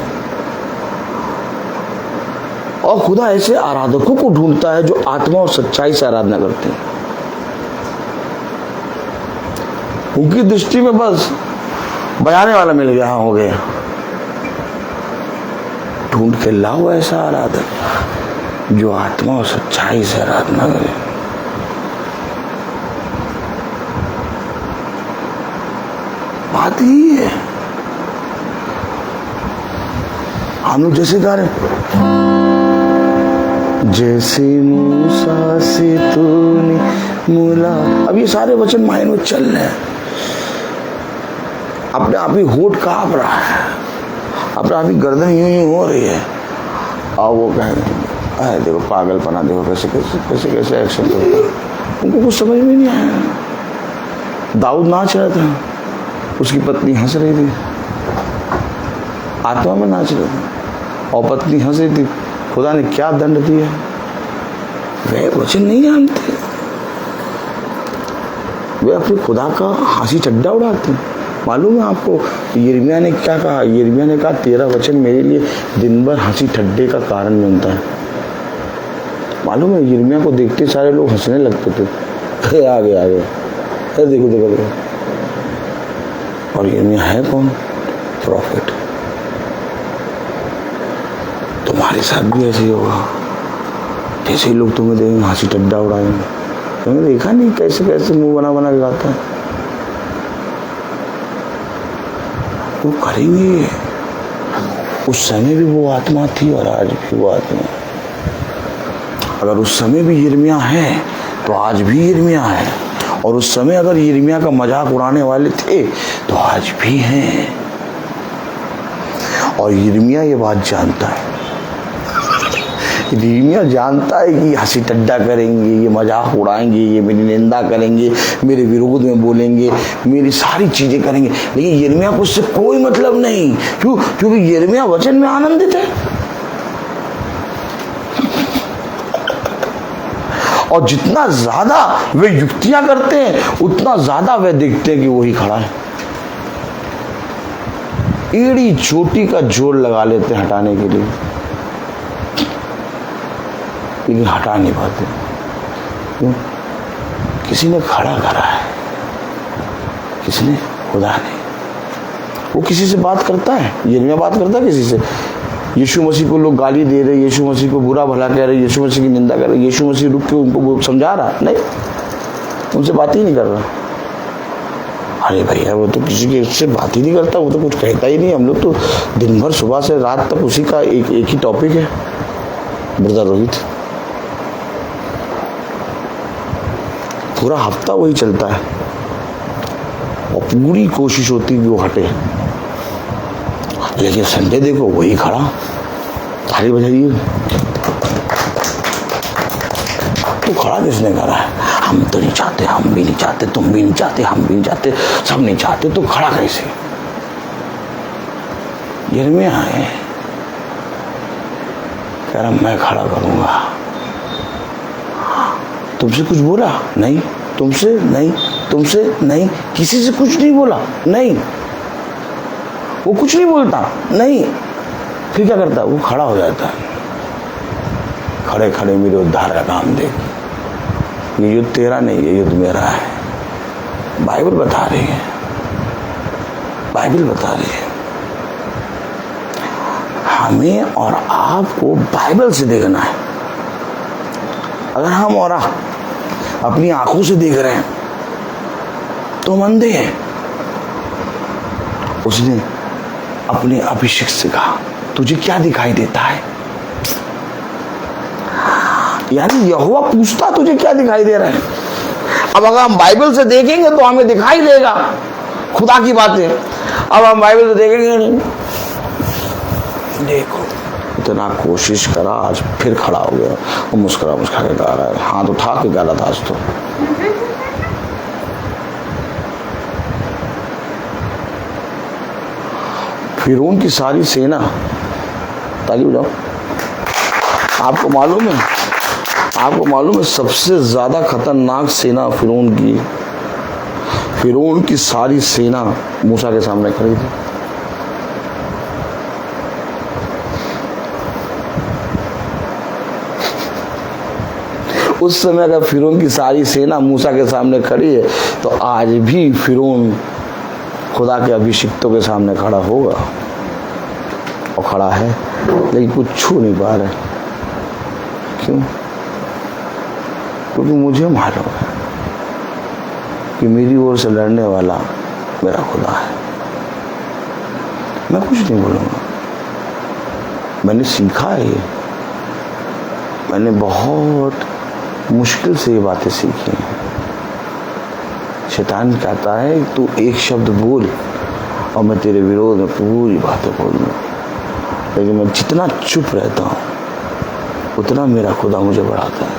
और खुदा ऐसे आराधकों को ढूंढता है जो आत्मा और सच्चाई से आराधना करते हैं। उनकी दृष्टि में बस बजाने वाला मिल गया, हो गया। ढूंढ के लाओ ऐसा आराधक जो आत्मा और सच्चाई से आराधना करे। बात ही है। हम लोग जैसे गा रहे, जैसे मूसा से तूने मुला, अब ये सारे वचन माइंड में चल रहे हैं। अपने आप ही होठ कांप रहा है, अपने आप ही गर्दन यूं हो रही है। और वो कहें, देखो पागलपना, देखो कैसे कैसे कैसे कैसे एक्शन करता है। उनको कुछ समझ में नहीं आया। दाऊद नाच रहा था, उसकी पत्नी हंस रही थी, आत्मा में नाच रहा था, और पत्नी हंस रही थी। खुदा ने क्या दंड दिया? वे वचन नहीं जानते। वे अपने खुदा का हंसी ठट्ठा उड़ाते हैं। मालूम है आपको यिर्मयाह ने क्या कहा? यिर्मयाह ने कहा, तेरा वचन मेरे लिए दिन भर हंसी ठट्ठे का कारण बनता है। मालूम है यिर्मयाह को देखते सारे लोग हंसने लगते थे। आगे अरे देखो देखो देखो। और यिर्मयाह है कौन? प्रॉफिट। तुम्हारे साथ भी ऐसे ही होगा, जैसे ही लोग तुम्हें देखेंगे हंसी ठट्ठा उड़ाएंगे। तुमने देखा नहीं कैसे कैसे मुंह बना बना के गाता है? वो करेंगे। उस समय भी वो आत्मा थी और आज भी वो आत्मा। अगर उस समय भी यिर्मयाह है तो आज भी यिर्मयाह है, और उस समय अगर यिर्मयाह का मजाक उड़ाने वाले थे तो आज भी हैं। और यिर्मयाह ये बात जानता है, यिर्मयाह जानता है कि हंसी ठट्ठा करेंगे, ये मजाक उड़ाएंगे, ये मेरी निंदा करेंगे, मेरे विरोध में बोलेंगे, मेरी सारी चीजें करेंगे, लेकिन यिर्मयाह को उससे कोई मतलब नहीं। क्यों? क्योंकि यिर्मयाह वचन में आनंदित है। और जितना ज्यादा वे युक्तियां करते हैं उतना ज्यादा वे देखते हैं कि वही खड़ा है। एड़ी चोटी का जोर लगा लेते हैं हटाने के लिए, लेकिन हटा नहीं पाते। क्यों? किसी ने खड़ा करा है, किसने? खुदा ने। वो किसी से बात करता है? यिर्मयाह बात करता है किसी से? यीशु मसीह को लोग गाली दे रहे, यीशु मसीह को बुरा भला कह रहे, यीशु मसीह की निंदा कर रहे, यीशु मसीह रुक के उनको समझा रहा? नहीं, उनसे बात ही नहीं कर रहा। अरे भैया वो तो किसी के से बात ही नहीं करता, वो तो कुछ कहता ही नहीं। हम लोग तो दिन भर सुबह से रात तक उसी का एक ही टॉपिक है, ब्रदर रोहित। पूरा हफ्ता वही चलता है और पूरी कोशिश होती है कि वो हटे, लेकिन संडे देखो वही खड़ा, ताली बजाइए। तो खड़ा किसने करा है? हम तो नहीं चाहते, हम भी नहीं चाहते, तुम भी नहीं चाहते, हम भी नहीं चाहते, सब नहीं चाहते, तो खड़ा कैसे? यिर्मयाह है, कह रहा मैं खड़ा करूंगा। तुमसे कुछ बोला? नहीं। तुमसे नहीं, तुमसे नहीं, किसी से कुछ नहीं बोला? नहीं। वो कुछ नहीं बोलता? नहीं। फिर क्या करता? वो खड़ा हो जाता है। खड़े खड़े मेरे उद्धार का काम देख, ये युद्ध तेरा नहीं, ये युद्ध मेरा है। बाइबल बता रही है, बाइबल बता रही है। हमें और आपको बाइबल से देखना है। अगर हम और आप अपनी आंखों से देख रहे हैं तो हम अंधे हैं। उसने अपने अभिषेक से कहा, तुझे क्या दिखाई देता है? यानी यहोवा पूछता तुझे क्या दिखाई दे रहा है। अब अगर हम बाइबल से देखेंगे तो हमें दिखाई देगा खुदा की बातें। अब हम बाइबल से देखेंगे नहीं। देखो इतना कोशिश करा, आज फिर खड़ा हो गया और मुस्कुरा मुस्कुरा के गा रहा है, हाथ उठा के गा रहा था आज तो। फिरौन की सारी सेना, ताली बजाओ। आपको मालूम है, आपको मालूम है सबसे ज्यादा खतरनाक सेना फिरौन की, फिरौन की सारी सेना मूसा के सामने खड़ी थी। उस समय अगर फिरौन की सारी सेना मूसा के सामने खड़ी है तो आज भी फिरौन खुदा के अभिषिक्तों के सामने खड़ा होगा, और खड़ा है, लेकिन कुछ छू नहीं पा रहे। क्यों? क्योंकि मुझे मालूम है कि मेरी ओर से लड़ने वाला मेरा खुदा है। मैं कुछ नहीं बोलूँगा, मैंने सीखा है ये, मैंने बहुत मुश्किल से ये बातें सीखी हैं। शैतान कहता है तू एक शब्द बोल और मैं तेरे विरोध में पूरी बातें बोल दूँ, लेकिन मैं जितना चुप रहता हूँ उतना मेरा खुदा मुझे बढ़ाता है।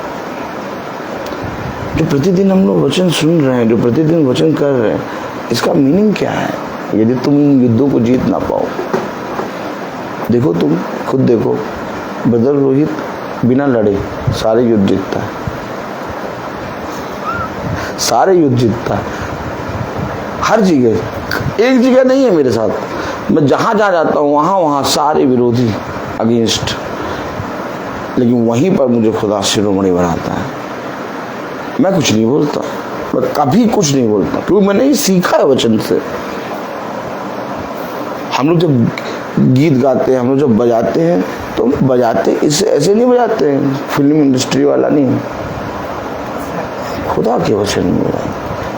जो प्रतिदिन हम लोग वचन सुन रहे हैं, जो प्रतिदिन वचन कर रहे हैं, इसका मीनिंग क्या है? यदि तुम इन युद्धों को जीत ना पाओ, देखो तुम खुद देखो, ब्रदर रोहित बिना लड़े सारे युद्ध जीतता है। सारे युद्ध जीतता है, हर जगह। एक जगह नहीं है मेरे साथ, मैं जहाँ जहाँ जाता हूँ वहाँ सारे विरोधी अगेंस्ट, लेकिन वहीं पर मुझे खुदा शिरोमणि बनाता है। मैं कुछ नहीं बोलता, मैं कभी कुछ नहीं बोलता, क्योंकि मैंने ये सीखा है वचन से। हम लोग जब गीत गाते हैं, हम लोग जब बजाते हैं, तो बजाते इसे ऐसे नहीं बजाते हैं, फिल्म इंडस्ट्री वाला नहीं, खुदा के वचन में बजाते।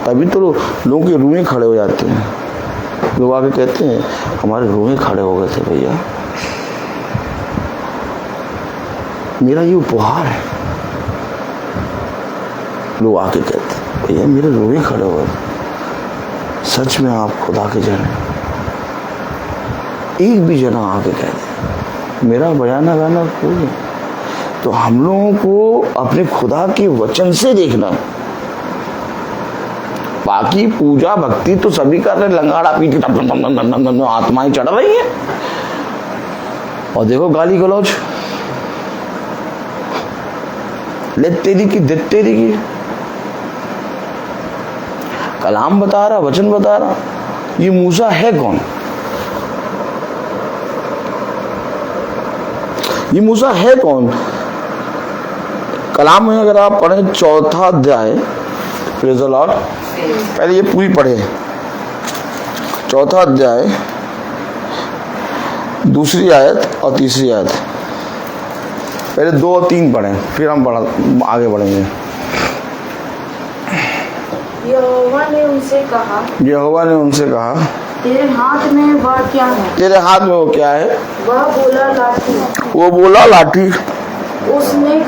तभी तो लोगों के रूहें खड़े हो जाते हैं। लोग आके कहते हैं हमारे रूहें खड़े हो गए थे भैया। मेरा ये उपहार है। लोग आके कहते हैं भैया मेरे रूहें खड़े हो गए। सच में आप खुदा के जन हैं। एक भी जना आके कहते मेरा बयाना गाना कोई है। तो हम लोगों को अपने खुदा के वचन से देखना। बाकी पूजा भक्ति तो सभी कर रहे, लंगाड़ा पीट आत्माएं चढ़ रही है, और देखो गाली गलौज, ले तेरी की दे तेरी की। कलाम बता रहा, वचन बता रहा, ये मूसा है कौन? ये मूसा है कौन? कलाम में अगर आप पढ़ें 4 अध्याय, प्रेज़ द लॉर्ड, पहले ये पूरी पढ़े, 4 अध्याय 2 आयत और 3 आयत। पहले 2 और 3 पढ़ें, फिर हम आगे बढ़ेंगे। यहोवा ने उनसे कहा, तेरे हाथ में वह क्या है? तेरे हाथ में वो क्या है? वह बोला लाठी। वो बोला लाठी। उसने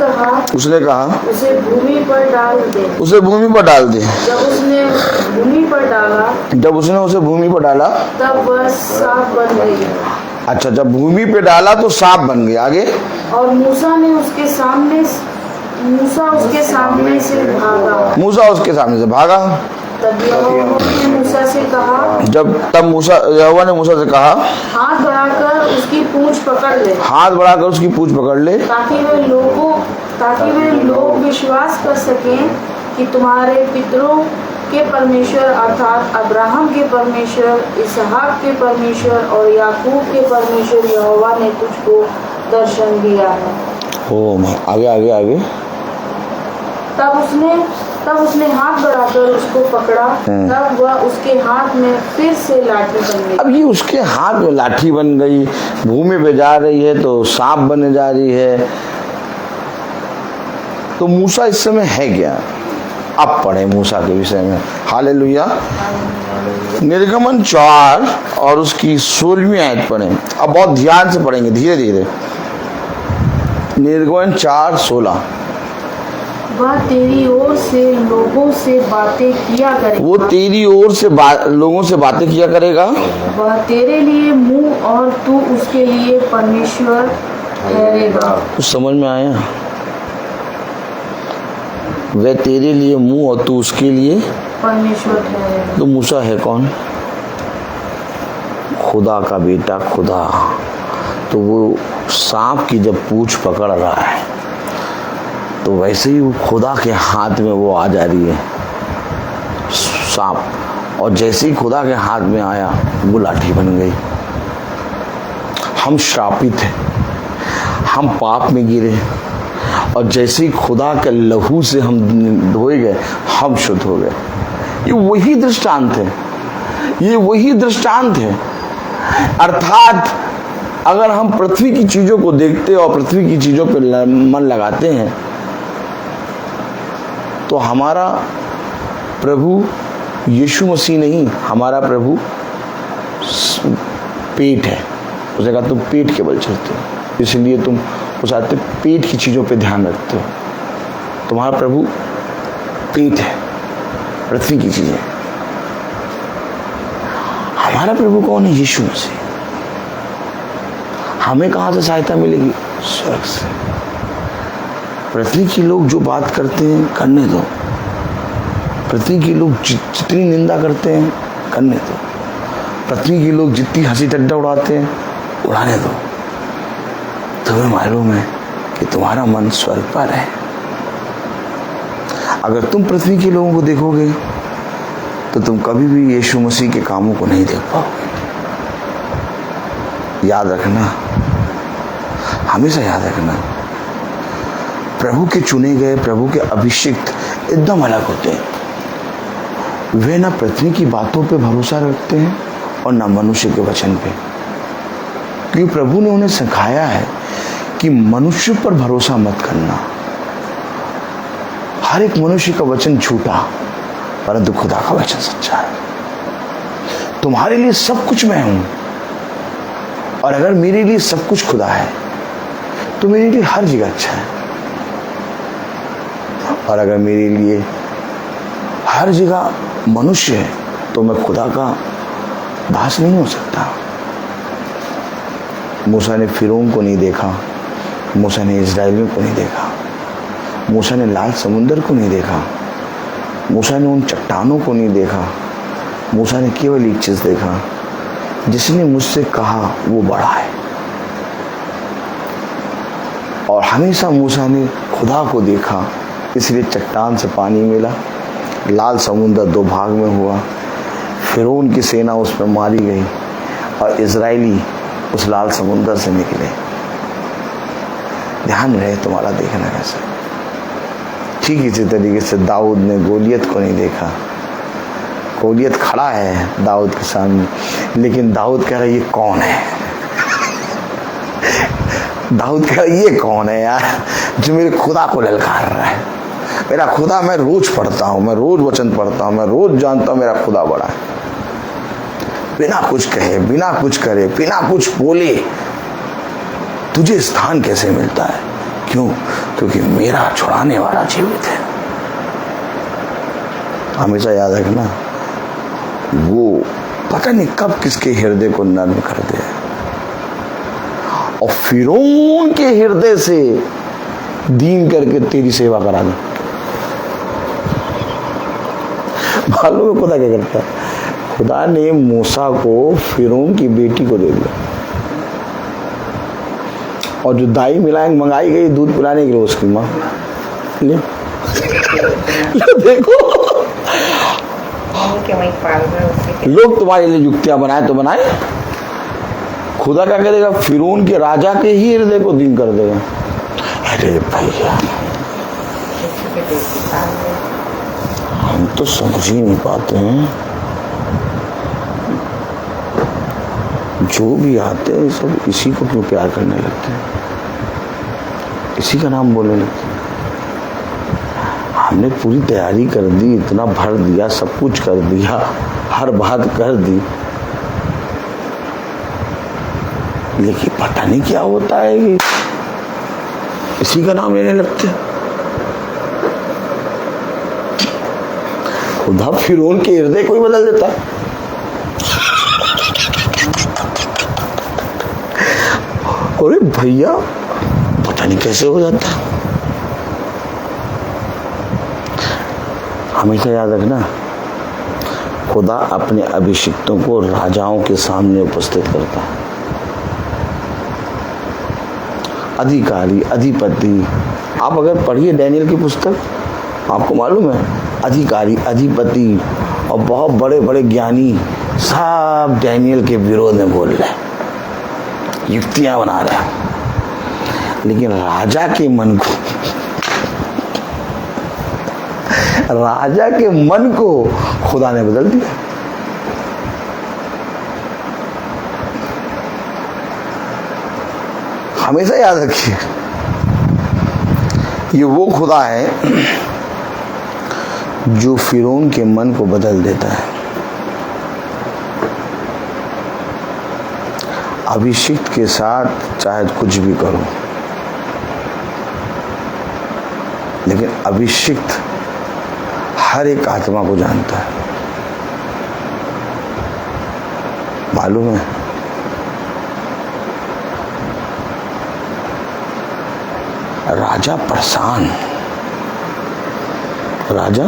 कहा उसे भूमि पर डाल दे। उसे भूमि पर डाल दे। जब उसने उसे भूमि पर डाला, तब वह सांप बन गई। अच्छा, जब भूमि पे डाला तो सांप बन गई। आगे, और मूसा उसके सामने से भागा। तब यहोवा ने मूसा से कहा, यहोवा ने मूसा से कहा, हाथ बढ़ाकर उसकी पूंछ पकड़ ले, ताकि वे लोग विश्वास कर सकें कि तुम्हारे पितरों के परमेश्वर अर्थात अब्राहम के परमेश्वर, इसहाक के परमेश्वर और याकूब के परमेश्वर यहोवा ने तुझको दर्शन दिया है। आगे। तब उसने हाथ बढ़ाकर उसको पकड़ा। तब वह उसके हाथ में फिर से लाठी बन गई। अब ये उसके हाथ में लाठी बन गई, भूमि पे जा रही है तो सांप बनने जा रही है। तो मूसा इस समय है क्या? अब पढ़े मूसा के विषय में। हालेलुया। निर्गमन 4 और उसकी 16वीं आयत पढ़े। अब बहुत ध्यान से पढ़ेंगे, धीरे धीरे। निर्गमन 4:16। वह तेरी ओर से लोगों से बातें किया करेगा। वो तेरी ओर से लोगों से बातें किया करेगा। वह तेरे लिए मुंह और तू उसके लिए परमेश्वर ठहरेगा। कुछ समझ में आया? वह तेरे लिए मुंह और तू उसके लिए परमेश्वर ठहरेगा। तो मूसा है कौन? खुदा का बेटा, खुदा। तो वो सांप की जब पूंछ पकड़ रहा है तो वैसे ही वो खुदा के हाथ में वो आ जा रही है सांप, और जैसे ही खुदा के हाथ में आया वो लाठी बन गई। हम श्रापित हैं, हम पाप में गिरे, और जैसे ही खुदा के लहू से हम धोए गए हम शुद्ध हो गए। ये वही दृष्टांत है। अर्थात अगर हम पृथ्वी की चीजों को देखते और पृथ्वी की चीजों पर मन लगाते हैं तो हमारा प्रभु यीशु मसीह नहीं, हमारा प्रभु पेट है। उसने कहा तुम पेट के बल चलते हो, इसलिए तुम उस आते पेट की चीजों पे ध्यान रखते हो। तुम्हारा प्रभु पेट है, पृथ्वी की चीजें। हमारा प्रभु कौन है? यीशु मसीह। हमें कहां से सहायता मिलेगी? स्वर्ग से। पृथ्वी के लोग जो बात करते हैं करने दो, पृथ्वी के लोग जितनी निंदा करते हैं करने दो, पृथ्वी के लोग जितनी हंसी ठट्ठा उड़ाते हैं उड़ाने दो। तुम्हें मालूम है कि तुम्हारा मन स्वर्ग पर है। अगर तुम पृथ्वी के लोगों को देखोगे तो तुम कभी भी यीशु मसीह के कामों को नहीं देख पाओगे। याद रखना, हमेशा याद रखना, प्रभु के चुने गए, प्रभु के अभिषिक्त एकदम अलग होते हैं। वे ना पृथ्वी की बातों पे भरोसा रखते हैं और ना मनुष्य के वचन पे, क्योंकि प्रभु ने उन्हें सिखाया है कि मनुष्य पर भरोसा मत करना। हर एक मनुष्य का वचन झूठा, परंतु खुदा का वचन सच्चा है। तुम्हारे लिए सब कुछ मैं हूं, और अगर मेरे लिए सब कुछ खुदा है तो मेरे लिए हर जगह अच्छा है, और अगर मेरे लिए हर जगह मनुष्य है तो मैं खुदा का दास नहीं हो सकता। मूसा ने फिरौन को नहीं देखा, मूसा ने इजराइलियों को नहीं देखा, मूसा ने लाल समुंदर को नहीं देखा, मूसा ने उन चट्टानों को नहीं देखा। मूसा ने केवल एक चीज देखा, जिसने मुझसे कहा वो बड़ा है। और हमेशा मूसा ने खुदा को देखा, इसलिए चट्टान से पानी मिला, लाल समुंदर दो भाग में हुआ, फिरौन की सेना उस पर मारी गई और इजरायली उस लाल समुंदर से निकले। ध्यान रहे तुम्हारा देखना कैसा। ठीक इसी तरीके से दाऊद ने गोलियत को नहीं देखा। गोलियत खड़ा है दाऊद के सामने, लेकिन दाऊद कह रहा है ये कौन है। दाऊद कह रहा है ये कौन है यार जो मेरे खुदा को ललकार रहा है। मेरा खुदा, मैं रोज पढ़ता हूँ, मैं रोज वचन पढ़ता हूँ, मैं रोज जानता हूँ मेरा खुदा बड़ा है। बिना कुछ कहे, बिना कुछ करे, बिना कुछ बोले तुझे स्थान कैसे मिलता है? क्यों? क्योंकि मेरा छुड़ाने वाला जीवित है। हमेशा याद रखना, वो पता नहीं कब किसके हृदय को नर्म कर दे, और फिरौन के हृदय से दीन करके तेरी सेवा करा दे। मालूम है खुदा क्या करता है? खुदा ने मूसा को फिरौन की बेटी को दे दिया, और जो दाई मिलाएंग मंगाई गई दूध पिलाने के लिए उसकी माँ ले देखो लोग तुम्हारे लिए युक्तियां बनाए तो बनाए, खुदा क्या करेगा? फिरौन के राजा के ही हृदय को दीन कर देगा। अरे भैया हम तो समझ ही नहीं पाते हैं, जो भी आते हैं सब इसी को क्यों प्यार करने लगते हैं, इसी का नाम बोलने लगते हैं। हमने पूरी तैयारी कर दी, इतना भर दिया, सब कुछ कर दिया, हर बात कर दी, लेकिन पता नहीं क्या होता है कि इसी का नाम लेने लगते हैं। खुदा फिरौन के हृदय को ही बदल देता है। अरे भैया पता नहीं कैसे हो जाता है। हमेशा याद रखना, खुदा अपने अभिषिक्तों को राजाओं के सामने उपस्थित करता है। अधिकारी, अधिपति, आप अगर पढ़िए डैनियल की पुस्तक, आपको मालूम है अधिकारी, अधिपति और बहुत बड़े बड़े ज्ञानी सब डैनियल के विरोध में बोल रहे हैं, युक्तियां बना रहे हैं, लेकिन राजा के मन को खुदा ने बदल दिया। हमेशा याद रखिए, ये वो खुदा है जो फिरौन के मन को बदल देता है। अभिषिक्त के साथ चाहे कुछ भी करो, लेकिन अभिषिक्त हर एक आत्मा को जानता है। मालूम है, राजा परेशान, राजा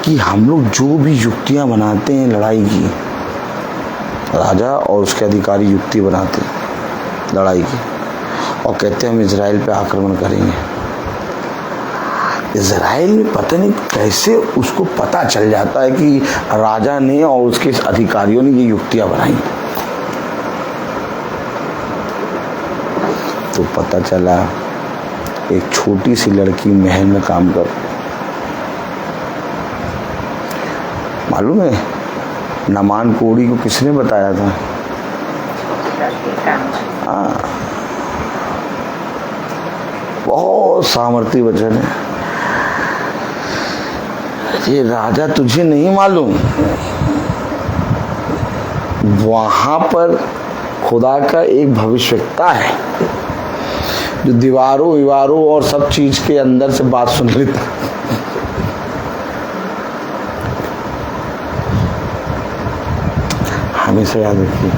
कि हम लोग जो भी युक्तियां बनाते हैं लड़ाई की, राजा और उसके अधिकारी युक्ति बनाते हैं लड़ाई की, और कहते हैं हम इजराइल पे आक्रमण करेंगे। इजराइल में पता नहीं कैसे उसको पता चल जाता है कि राजा ने और उसके अधिकारियों ने ये युक्तियां बनाई। तो पता चला एक छोटी सी लड़की महल में काम कर, मालूम है नमान कोड़ी को किसने बताया था? हाँ, बहुत सामर्थ्य वचन है। ये राजा तुझे नहीं मालूम, वहां पर खुदा का एक भविष्यवक्ता है जो दीवारों विवारों और सब चीज के अंदर से बात सुन लेता। हमेशा याद रखिए,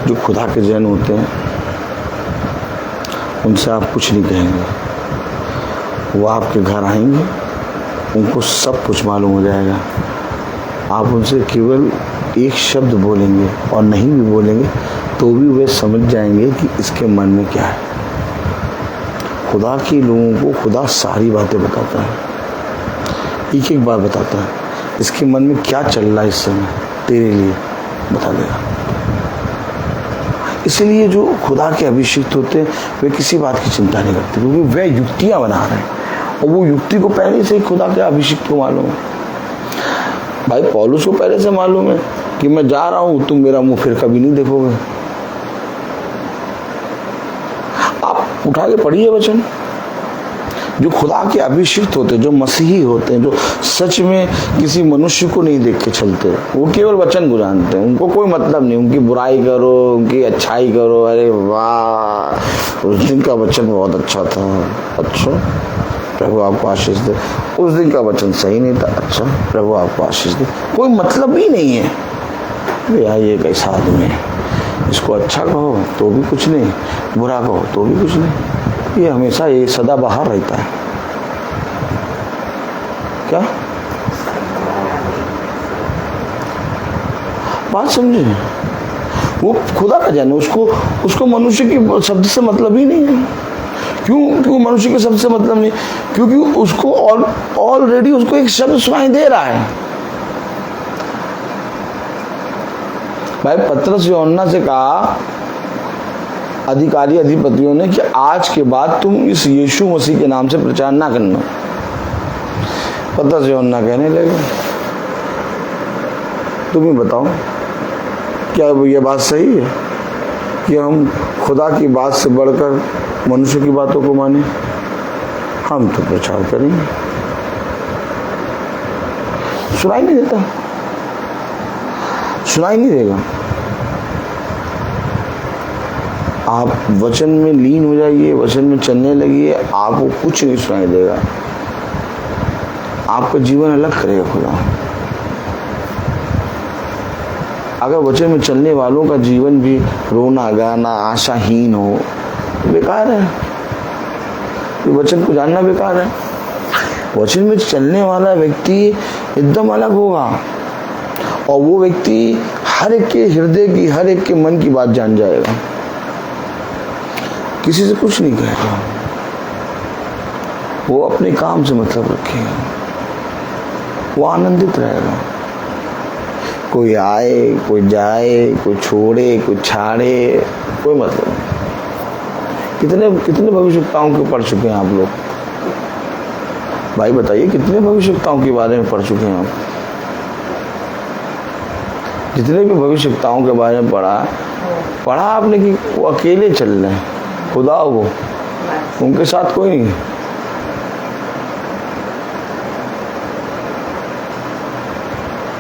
जो खुदा के जन होते हैं उनसे आप कुछ नहीं कहेंगे, वो आपके घर आएंगे, उनको सब कुछ मालूम हो जाएगा। आप उनसे केवल एक शब्द बोलेंगे और नहीं भी बोलेंगे तो भी वे समझ जाएंगे कि इसके मन में क्या है। खुदा के लोगों को खुदा सारी बातें बताता है, एक एक बात बताता है, इसके मन में क्या चल रहा है इस समय तेरे लिए बता देगा। इसलिए जो खुदा के अभिषिक्त होते हैं वे किसी बात की चिंता नहीं करते, क्योंकि वे युक्तियां बना रहे हैं और वो युक्ति को पहले से ही खुदा के अभिषिक्त को मालूम है। भाई पौलुस को पहले से मालूम है कि मैं जा रहा हूं, तुम मेरा मुंह फिर कभी नहीं देखोगे। आप उठा के पढ़िए वचन। जो खुदा के अभिषिक्त होते हैं, जो मसीही होते हैं, जो सच में किसी मनुष्य को नहीं देख के चलते, वो केवल वचन को जानते हैं, उनको कोई मतलब नहीं, उनकी बुराई करो, उनकी अच्छाई करो, अरे वाह उस दिन का वचन बहुत अच्छा था, अच्छा प्रभु आपको आशीष दे, उस दिन का वचन सही नहीं था, अच्छा प्रभु आपको आशीष दे। कोई मतलब ही नहीं है। भैया ये कैसा आदमी है, इसको अच्छा कहो तो भी कुछ नहीं, बुरा कहो तो भी कुछ नहीं, ये हमेशा ये सदा बाहर रहता है। क्या बात समझे? वो खुदा का जाने, उसको मनुष्य के शब्द से मतलब ही नहीं है। क्यों मनुष्य के शब्द से मतलब नहीं? क्योंकि उसको ऑलरेडी उसको एक शब्द सुनाई दे रहा है। भाई पतरस यूहन्ना से कहा अधिकारी अधिपतियों ने कि आज के बाद तुम इस यीशु मसीह के नाम से प्रचार ना करना। पतरस यूहन्ना कहने लगे तुम ही बताओ क्या ये बात सही है कि हम खुदा की बात से बढ़कर मनुष्य की बातों को माने? हम तो प्रचार करेंगे। सुनाई नहीं देता, सुनाई नहीं देगा। आप वचन में लीन हो जाइए, वचन में चलने लगिए, आपको कुछ नहीं सुनाई देगा। आपका जीवन अलग करेगा खुदा। अगर वचन में चलने वालों का जीवन भी रोना गाना आशाहीन हो, बेकार है। वचन को जानना बेकार है। वचन में चलने वाला व्यक्ति एकदम अलग होगा और वो व्यक्ति हर एक के हृदय की, हर एक के मन की बात जान जाएगा, किसी से कुछ नहीं कहेगा। वो अपने काम से मतलब रखेगा, वो आनंदित रहेगा। कोई आए, कोई जाए, कोई छोड़े, कोई छाड़े, कोई मतलब नहीं। कितने भविष्यवक्ताओं के पढ़ चुके हैं आप लोग? भाई बताइए कितने भविष्यवक्ताओं के बारे में पढ़ चुके हैं आप? जितने भी भविष्यवक्ताओं के बारे में पढ़ा आपने कि वो अकेले चल रहे हैं, खुदा वो, उनके साथ कोई नहीं।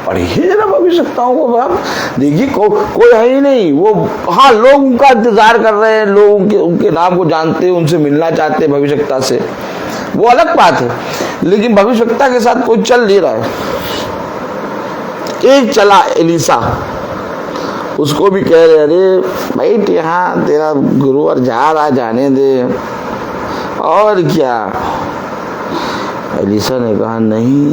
पढ़िए जरा भविष्यवक्ताओं को। आप देखिए कोई है ही नहीं वो। हाँ, लोग उनका इंतजार कर रहे हैं, लोग उनके नाम को जानते हैं, उनसे मिलना चाहते हैं भविष्यवक्ता से, वो अलग बात है। लेकिन भविष्यवक्ता के साथ कोई चल नहीं रहा है। एक चला एलिसा, उसको भी कह रहे अरे बैठ यहाँ, तेरा गुरुवर जा रहा, जाने दे। और क्या? एलिसा ने कहा नहीं,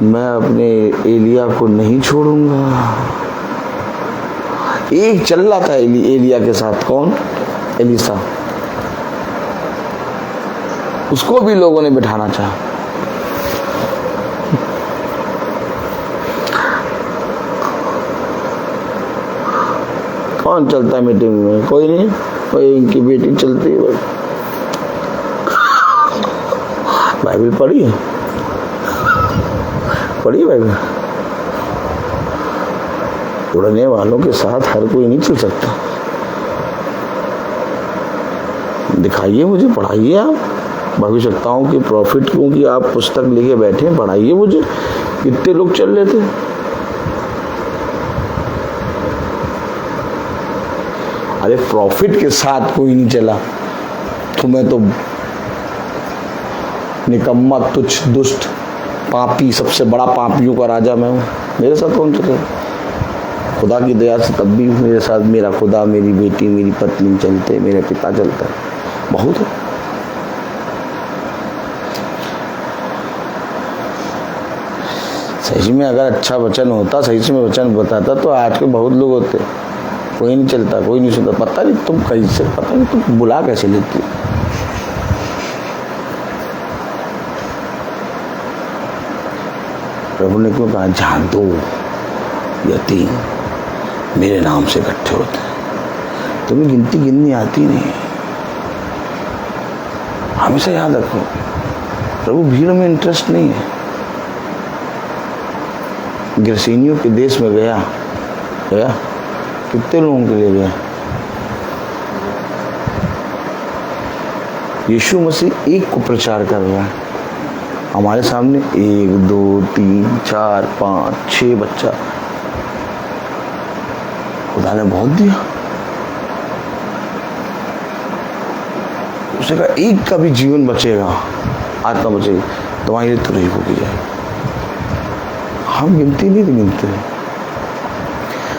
मैं अपने एलिया को नहीं छोड़ूंगा। एक चल रहा था एलिया के साथ, कौन? एलिसा। उसको भी लोगों ने बिठाना चाहा। कौन चलता है मीटिंग में? कोई नहीं, कोई इनकी बेटी चलती है। बाइबल पढ़ी है? पढ़ी बाइबल? उड़ने वालों के साथ हर कोई नहीं चल सकता। दिखाइए मुझे, पढ़ाइए आप भविष्यवक्ताओं की, प्रॉफिट की आप पुस्तक लेके बैठे, पढ़ाइए मुझे कितने लोग चल रहे थे। अरे प्रॉफिट के साथ कोई नहीं चला, तुम्हें तो निकम्मा, तुच्छ, दुष्ट, पापी, सबसे बड़ा पापियों का राजा मैं हूँ, मेरे साथ कौन चले? खुदा की दया से तब भी मेरे साथ मेरा खुदा, मेरी बेटी, मेरी पत्नी चलते, मेरे पिता चलता है, बहुत है। सही में अगर अच्छा वचन होता, सही से मैं वचन बताता तो आज के बहुत लोग होते। कोई नहीं चलता, कोई नहीं सुनता। पता नहीं तुम कैसे, पता नहीं तुम बुला कैसे लेती हो। प्रभु ने क्यों कहा, जान दो यतीम मेरे नाम से इकट्ठे होते हैं। तुम्हें गिनती गिननी आती नहीं। हमेशा याद रखो, प्रभु भीड़ में इंटरेस्ट नहीं है। गिरसेनियों के देश में गया, कितने लोगों के लिए गया? यीशु मसीह एक को प्रचार कर रहा है, हमारे सामने 1 2 3 4 5 6 बच्चा खुदा ने बहुत दिया। उसे कहा एक का भी जीवन बचेगा, आत्मा बचेगी, तुम्हारी तो नहीं होगी जाएगी। हम गिनती नहीं गिनते,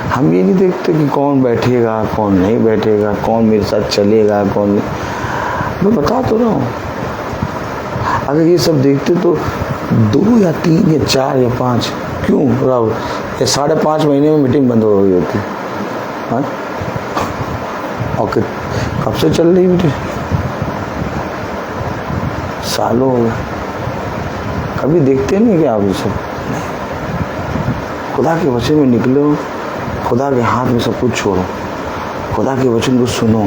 हम ये नहीं देखते कि कौन बैठेगा, कौन नहीं बैठेगा, कौन मेरे साथ चलेगा, कौन नहीं। मैं बता तो रहा हूँ, अगर ये सब देखते तो 2 या 3 या 4 या 5 क्यों राहुल, ये 5.5 महीने में मीटिंग बंद हो गई होती। हाँ, और कब से चल रही मीटिंग? सालों हो गए। कभी देखते नहीं क्या आप ये सब? खुदा के वचन में निकलो, खुदा के हाथ में सब कुछ छोड़ो, खुदा के वचन को सुनो।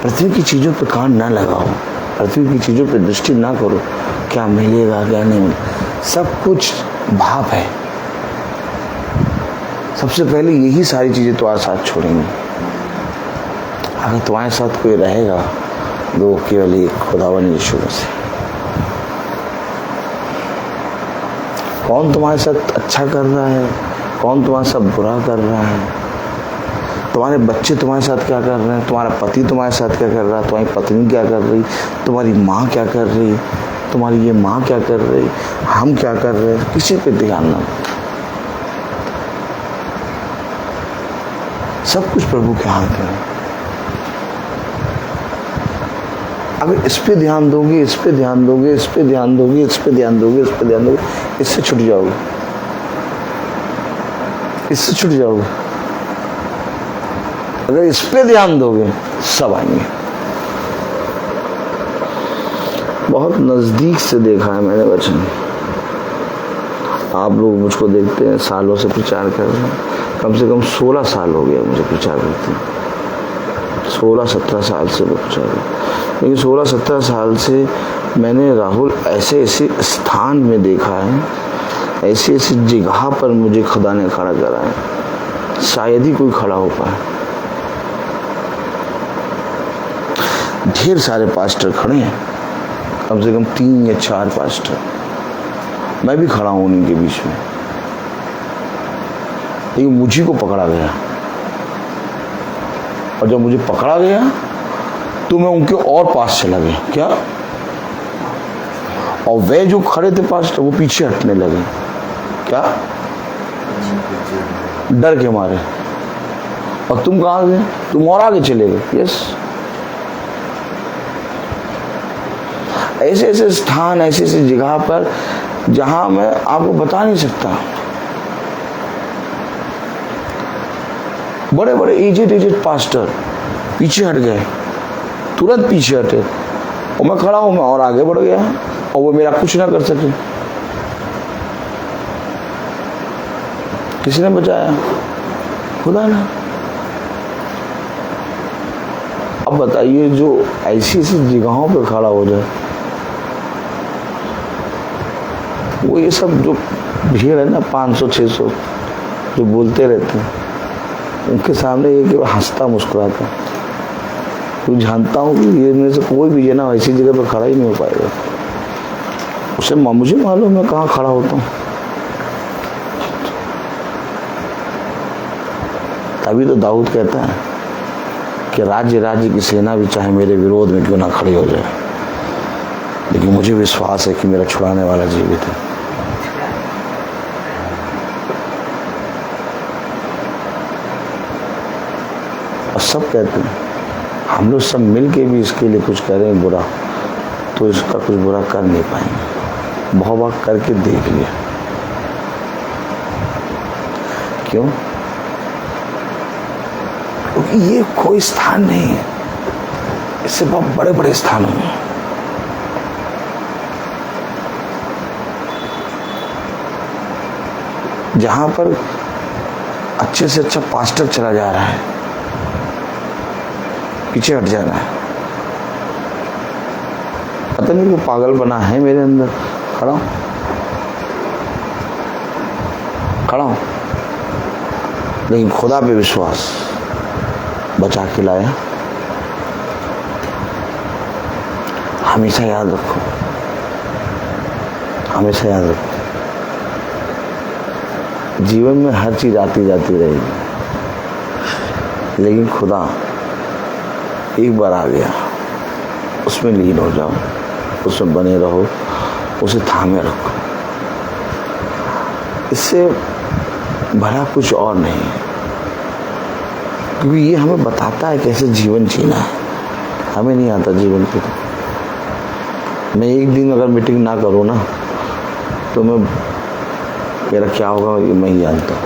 पृथ्वी की चीज़ों पर कान ना लगाओ, पृथ्वी की चीज़ों पर दृष्टि ना करो, क्या मिलेगा क्या नहीं मिलेगा। सब कुछ भाप है। सबसे पहले यही सारी चीज़ें तुम्हारे साथ छोड़ेंगी। अगर तुम्हारे साथ कोई रहेगा तो केवल एक खुदावन यीशु मसीह। कौन तुम्हारे साथ अच्छा कर रहा है, कौन तुम्हारे साथ बुरा कर रहा है, तुम्हारे बच्चे तुम्हारे साथ क्या कर रहे हैं, तुम्हारा पति तुम्हारे साथ क्या कर रहा है, तुम्हारी पत्नी क्या कर रही, तुम्हारी माँ क्या कर रही, तुम्हारी ये माँ क्या कर रही, हम क्या कर रहे हैं, किसी पे ध्यान ना। सब कुछ प्रभु के हाथ में। अगर इस पे ध्यान दोगे, इस पे ध्यान दोगे, इस पे ध्यान दोगे, इस पे ध्यान दोगे, इस पे ध्यान दोगे, इससे छूट जाओगे, इससे छूट जाओगे। अगर इस पे ध्यान दोगे सब आएंगे। बहुत नजदीक से देखा है मैंने वचन। आप लोग मुझको देखते हैं, सालों से प्रचार कर रहे हैं, कम से कम 16 साल हो गया मुझे प्रचार करते हैं। 16-17 साल से प्रचार करते, लेकिन 16-17 साल से मैंने राहुल ऐसे ऐसे स्थान में देखा है, ऐसी ऐसी जगह पर मुझे खुदा ने खड़ा करा है, शायद ही कोई खड़ा हो पाए। ढेर सारे पास्टर खड़े हैं, कम से कम 3 या 4 पास्टर, मैं भी खड़ा हूं उनके बीच में, लेकिन मुझी को पकड़ा गया। और जब मुझे पकड़ा गया तो मैं उनके और पास चला गया। क्या? और वे जो खड़े थे पास्टर वो पीछे हटने लगे। क्या? डर के मारे। और तुम कहाँ गए? तुम और आगे चले गए। यस, ऐसे ऐसे स्थान, ऐसे ऐसे जगह पर जहां मैं आपको बता नहीं सकता। बड़े बड़े एजेड पास्टर पीछे हट गए, तुरंत पीछे हटे, और मैं खड़ा हूं, मैं और आगे बढ़ गया, और वो मेरा कुछ ना कर सके। किसने बचाया? खुदा ने। अब बताइए, जो ऐसी ऐसी जगहों पे खड़ा हो जाए, वो ये सब जो भीड़ है ना 500-600 जो बोलते रहते हैं, उनके सामने ये केवल हंसता मुस्कुराता। तो जानता हूँ कि ये मेरे से कोई भी जना ऐसी जगह पर खड़ा ही नहीं हो पाएगा। उसे मुझे मालूम है कहाँ खड़ा होता हूँ। तभी तो दाऊद कहता है कि राज्य की सेना भी चाहे मेरे विरोध में क्यों ना खड़ी हो जाए, लेकिन मुझे विश्वास है कि मेरा छुड़ाने वाला जीवित है। और सब कहते हैं, हम लोग सब मिल के भी इसके लिए कुछ करें बुरा, तो इसका कुछ बुरा कर नहीं पाएंगे। बहुत बार करके देख लिया। क्यों? क्योंकि ये कोई स्थान नहीं है, इससे बहुत बड़े बड़े स्थानों में जहां पर अच्छे से अच्छा पास्टर चला जा रहा है, पीछे हट जा रहा है। पता नहीं वो पागल बना है मेरे अंदर। खड़ा हूं, लेकिन खुदा पे विश्वास बचा के लाया। हमेशा याद रखो, हमेशा याद रखो, जीवन में हर चीज आती जाती रहेगी, लेकिन खुदा एक बार आ गया, उसमें लीन हो जाओ, उसमें बने रहो, उसे थामे रखो। इससे बड़ा कुछ और नहीं है, क्योंकि ये हमें बताता है कैसे जीवन जीना है। हमें नहीं आता जीवन को। मैं एक दिन अगर मीटिंग ना करूँ ना, तो मेरा क्या होगा ये मैं ही जानता हूँ।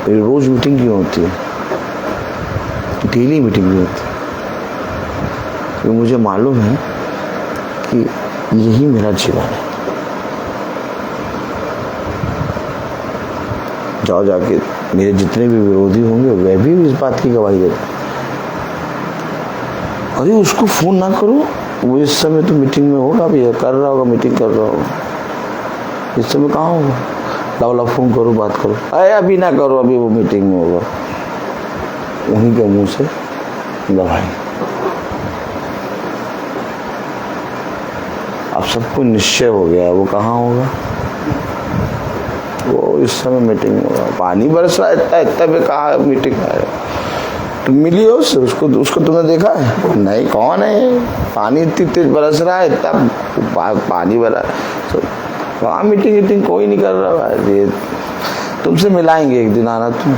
मेरी रोज मीटिंग क्यों होती है, डेली मीटिंग क्यों होती है? क्योंकि मुझे मालूम है कि यही मेरा जीवन है। जाओ जाके मेरे जितने भी विरोधी होंगे वह भी इस बात की गवाही देते। अरे उसको फोन ना करो, वो इस समय तो मीटिंग में होगा, भैया कर रहा होगा, मीटिंग कर रहा होगा। इस समय कहाँ होगा? लाओ फोन करो, बात करो। अरे अभी ना करो, अभी वो मीटिंग में होगा। उन्हीं के मुंह से गवाही। अब सबको निश्चय हो गया, वो कहाँ होगा? वो इस समय मीटिंग में होगा। पानी बरस रहा है इतना में, कहाँ मीटिंग आएगा? तुम मिली हो उससे? उसको तुमने देखा है? नहीं। कौन है? पानी इतनी तेज बरस रहा है, इतना पानी भरा, वहाँ मीटिंग कोई नहीं कर रहा है। तुमसे मिलाएंगे एक दिन, आना तुम।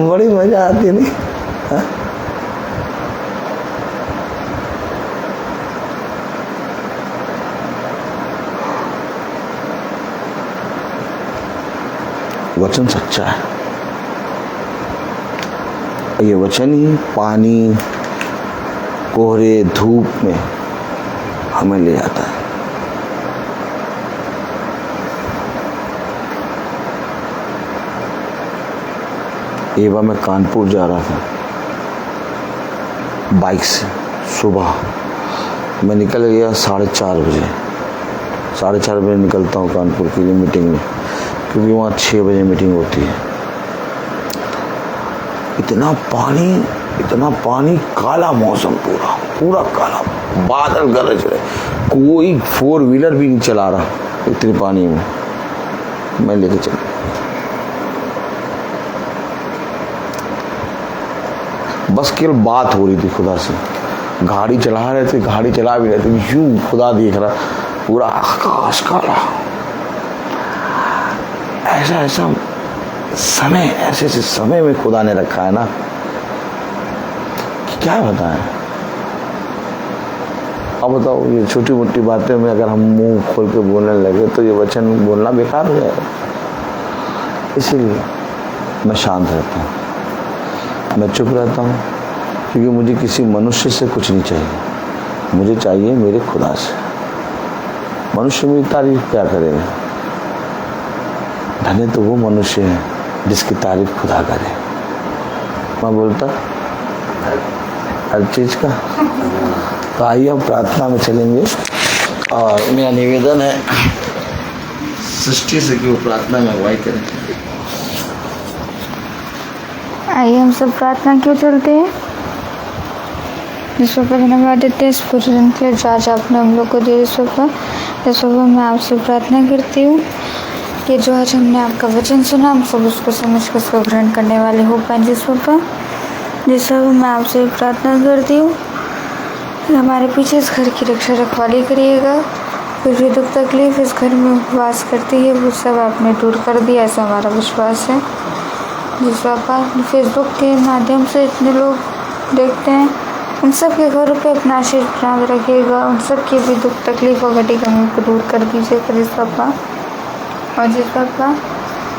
बड़ी मजा आती है नहीं? हाँ? वचन सच्चा है। ये वचन ही पानी, कोहरे, धूप में हमें ले आता है। एक बार मैं कानपुर जा रहा था बाइक से। सुबह मैं निकल गया 4:30 बजे। 4:30 बजे निकलता हूँ कानपुर के लिए मीटिंग में, क्योंकि वहाँ 6 बजे मीटिंग होती है। इतना पानी, काला मौसम, पूरा काला, बादल गरज रहे, कोई 4 व्हीलर भी नहीं चला रहा इतने पानी में। मैं लेके चला, बस केवल बात हो रही थी खुदा से। गाड़ी चला रहे थे, गाड़ी चला भी रहे थे, यूं खुदा देख रहा, पूरा आकाश काला। ऐसा समय, ऐसे समय में खुदा ने रखा है ना, कि क्या बताएं। अब बताओ ये छोटी मोटी बातें में अगर हम मुंह खोल के बोलने लगे तो ये वचन बोलना बेकार हो जाएगा। इसीलिए मैं शांत रहता हूँ, मैं चुप रहता हूँ, क्योंकि मुझे किसी मनुष्य से कुछ नहीं चाहिए, मुझे चाहिए मेरे खुदा से। मनुष्य मेरी तारीफ क्या करेगा? धन्य तो वो मनुष्य है जिसकी तारीफ खुदा करे। मैं बोलता हर चीज का। तो आइए हम प्रार्थना में चलेंगे और मेरा निवेदन है सृष्टि से कि वो प्रार्थना में अगुवाई करें। आइए हम सब प्रार्थना क्यों चलते हैं। ईश्वर पर धन्यवाद देते हैं इस पूरे दिन के लिए जो आज आपने हम लोग को दिया। ईश्वर पर मैं आपसे प्रार्थना करती हूँ कि जो आज हमने आपका वचन सुना हम सब उसको समझ कर उसको ग्रहण करने वाले हो पाए। ईश्वर मैं आपसे प्रार्थना करती हूँ हमारे पीछे इस घर की रक्षा रखवाली करिएगा। कोई भी दुख तकलीफ इस घर में वास करती है वो सब आपने दूर कर दिया, ऐसा हमारा विश्वास है। जिस पापा फेसबुक के माध्यम से इतने लोग देखते हैं उन सब के घरों पे अपना आशीष बना रखिएगा। उन सब की भी दुख तकलीफ और घटी कमी को दूर कर दीजिएगा जिस पापा। और जिस पापा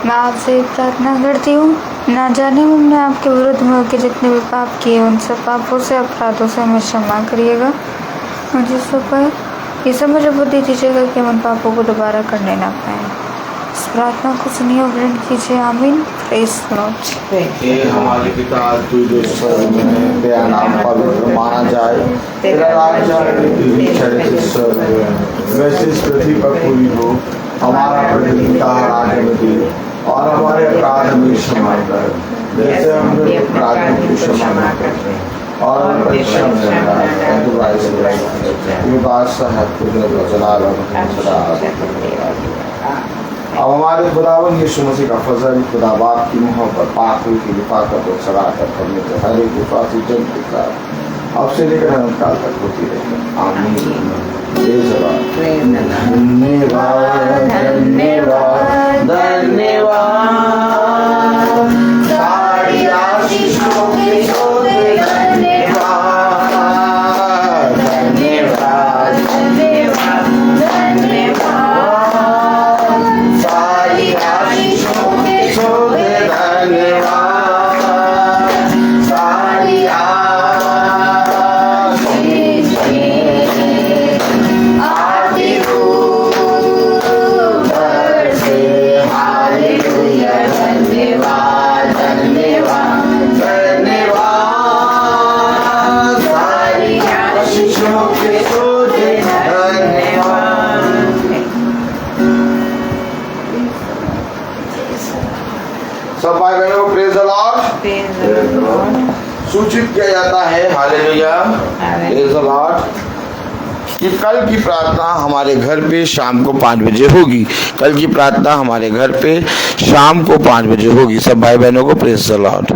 मैं आपसे प्रार्थना करती हूँ ना जाने हमने आपके विरुद्ध में होकर जितने भी पाप किए उन सब पापों से अपराधों से हमें क्षमा करिएगा। और जिस पापा ये सब मुझे बुद्धि दीजिएगा कि हम उन पापों को दोबारा करने ना पाए। इस प्रार्थना को सुनिए और ग्रहण कीजिए। आमीन। Praise Lord. हे हमारे पिता तू जो स्वर्ग में है, तेरा नाम पवित्र माना जाए, तेरा राज्य आए, तेरी इच्छा जैसे स्वर्ग में वैसे इस पृथ्वी पर पूरी हो। हमारा प्रतिदिन आहार आज हमें दे और हमारे अपराध हमें क्षमा कर जैसे हमने अपराधियों को क्षमा करते हैं और हम परीक्षा में ये बात सहत जलाल अब हमारे खुदावन यीशु मसीह का फजल खुदा बाप की मोहब्बत पाक हुई की लिफाकत और सलाहत करने के हर एक विश्वासी जन के साथ अब से लेकर अनंत काल तक होती रहेगी। आमीन। धन्यवाद धन्यवाद धन्यवाद सारी आशीषों के होते धन्यवाद धन्यवाद धन्यवाद धन्यवाद सारी आशीषों के होते धन्यवाद सारी सब भाई बहनों प्रेज द लॉर्ड। सूचित किया जाता है हालेलुया प्रेज द लॉर्ड कि कल की प्रार्थना हमारे घर पे शाम को 5 बजे होगी। कल की प्रार्थना हमारे घर पे शाम को 5 बजे होगी। सब भाई बहनों को प्रेज द लॉर्ड।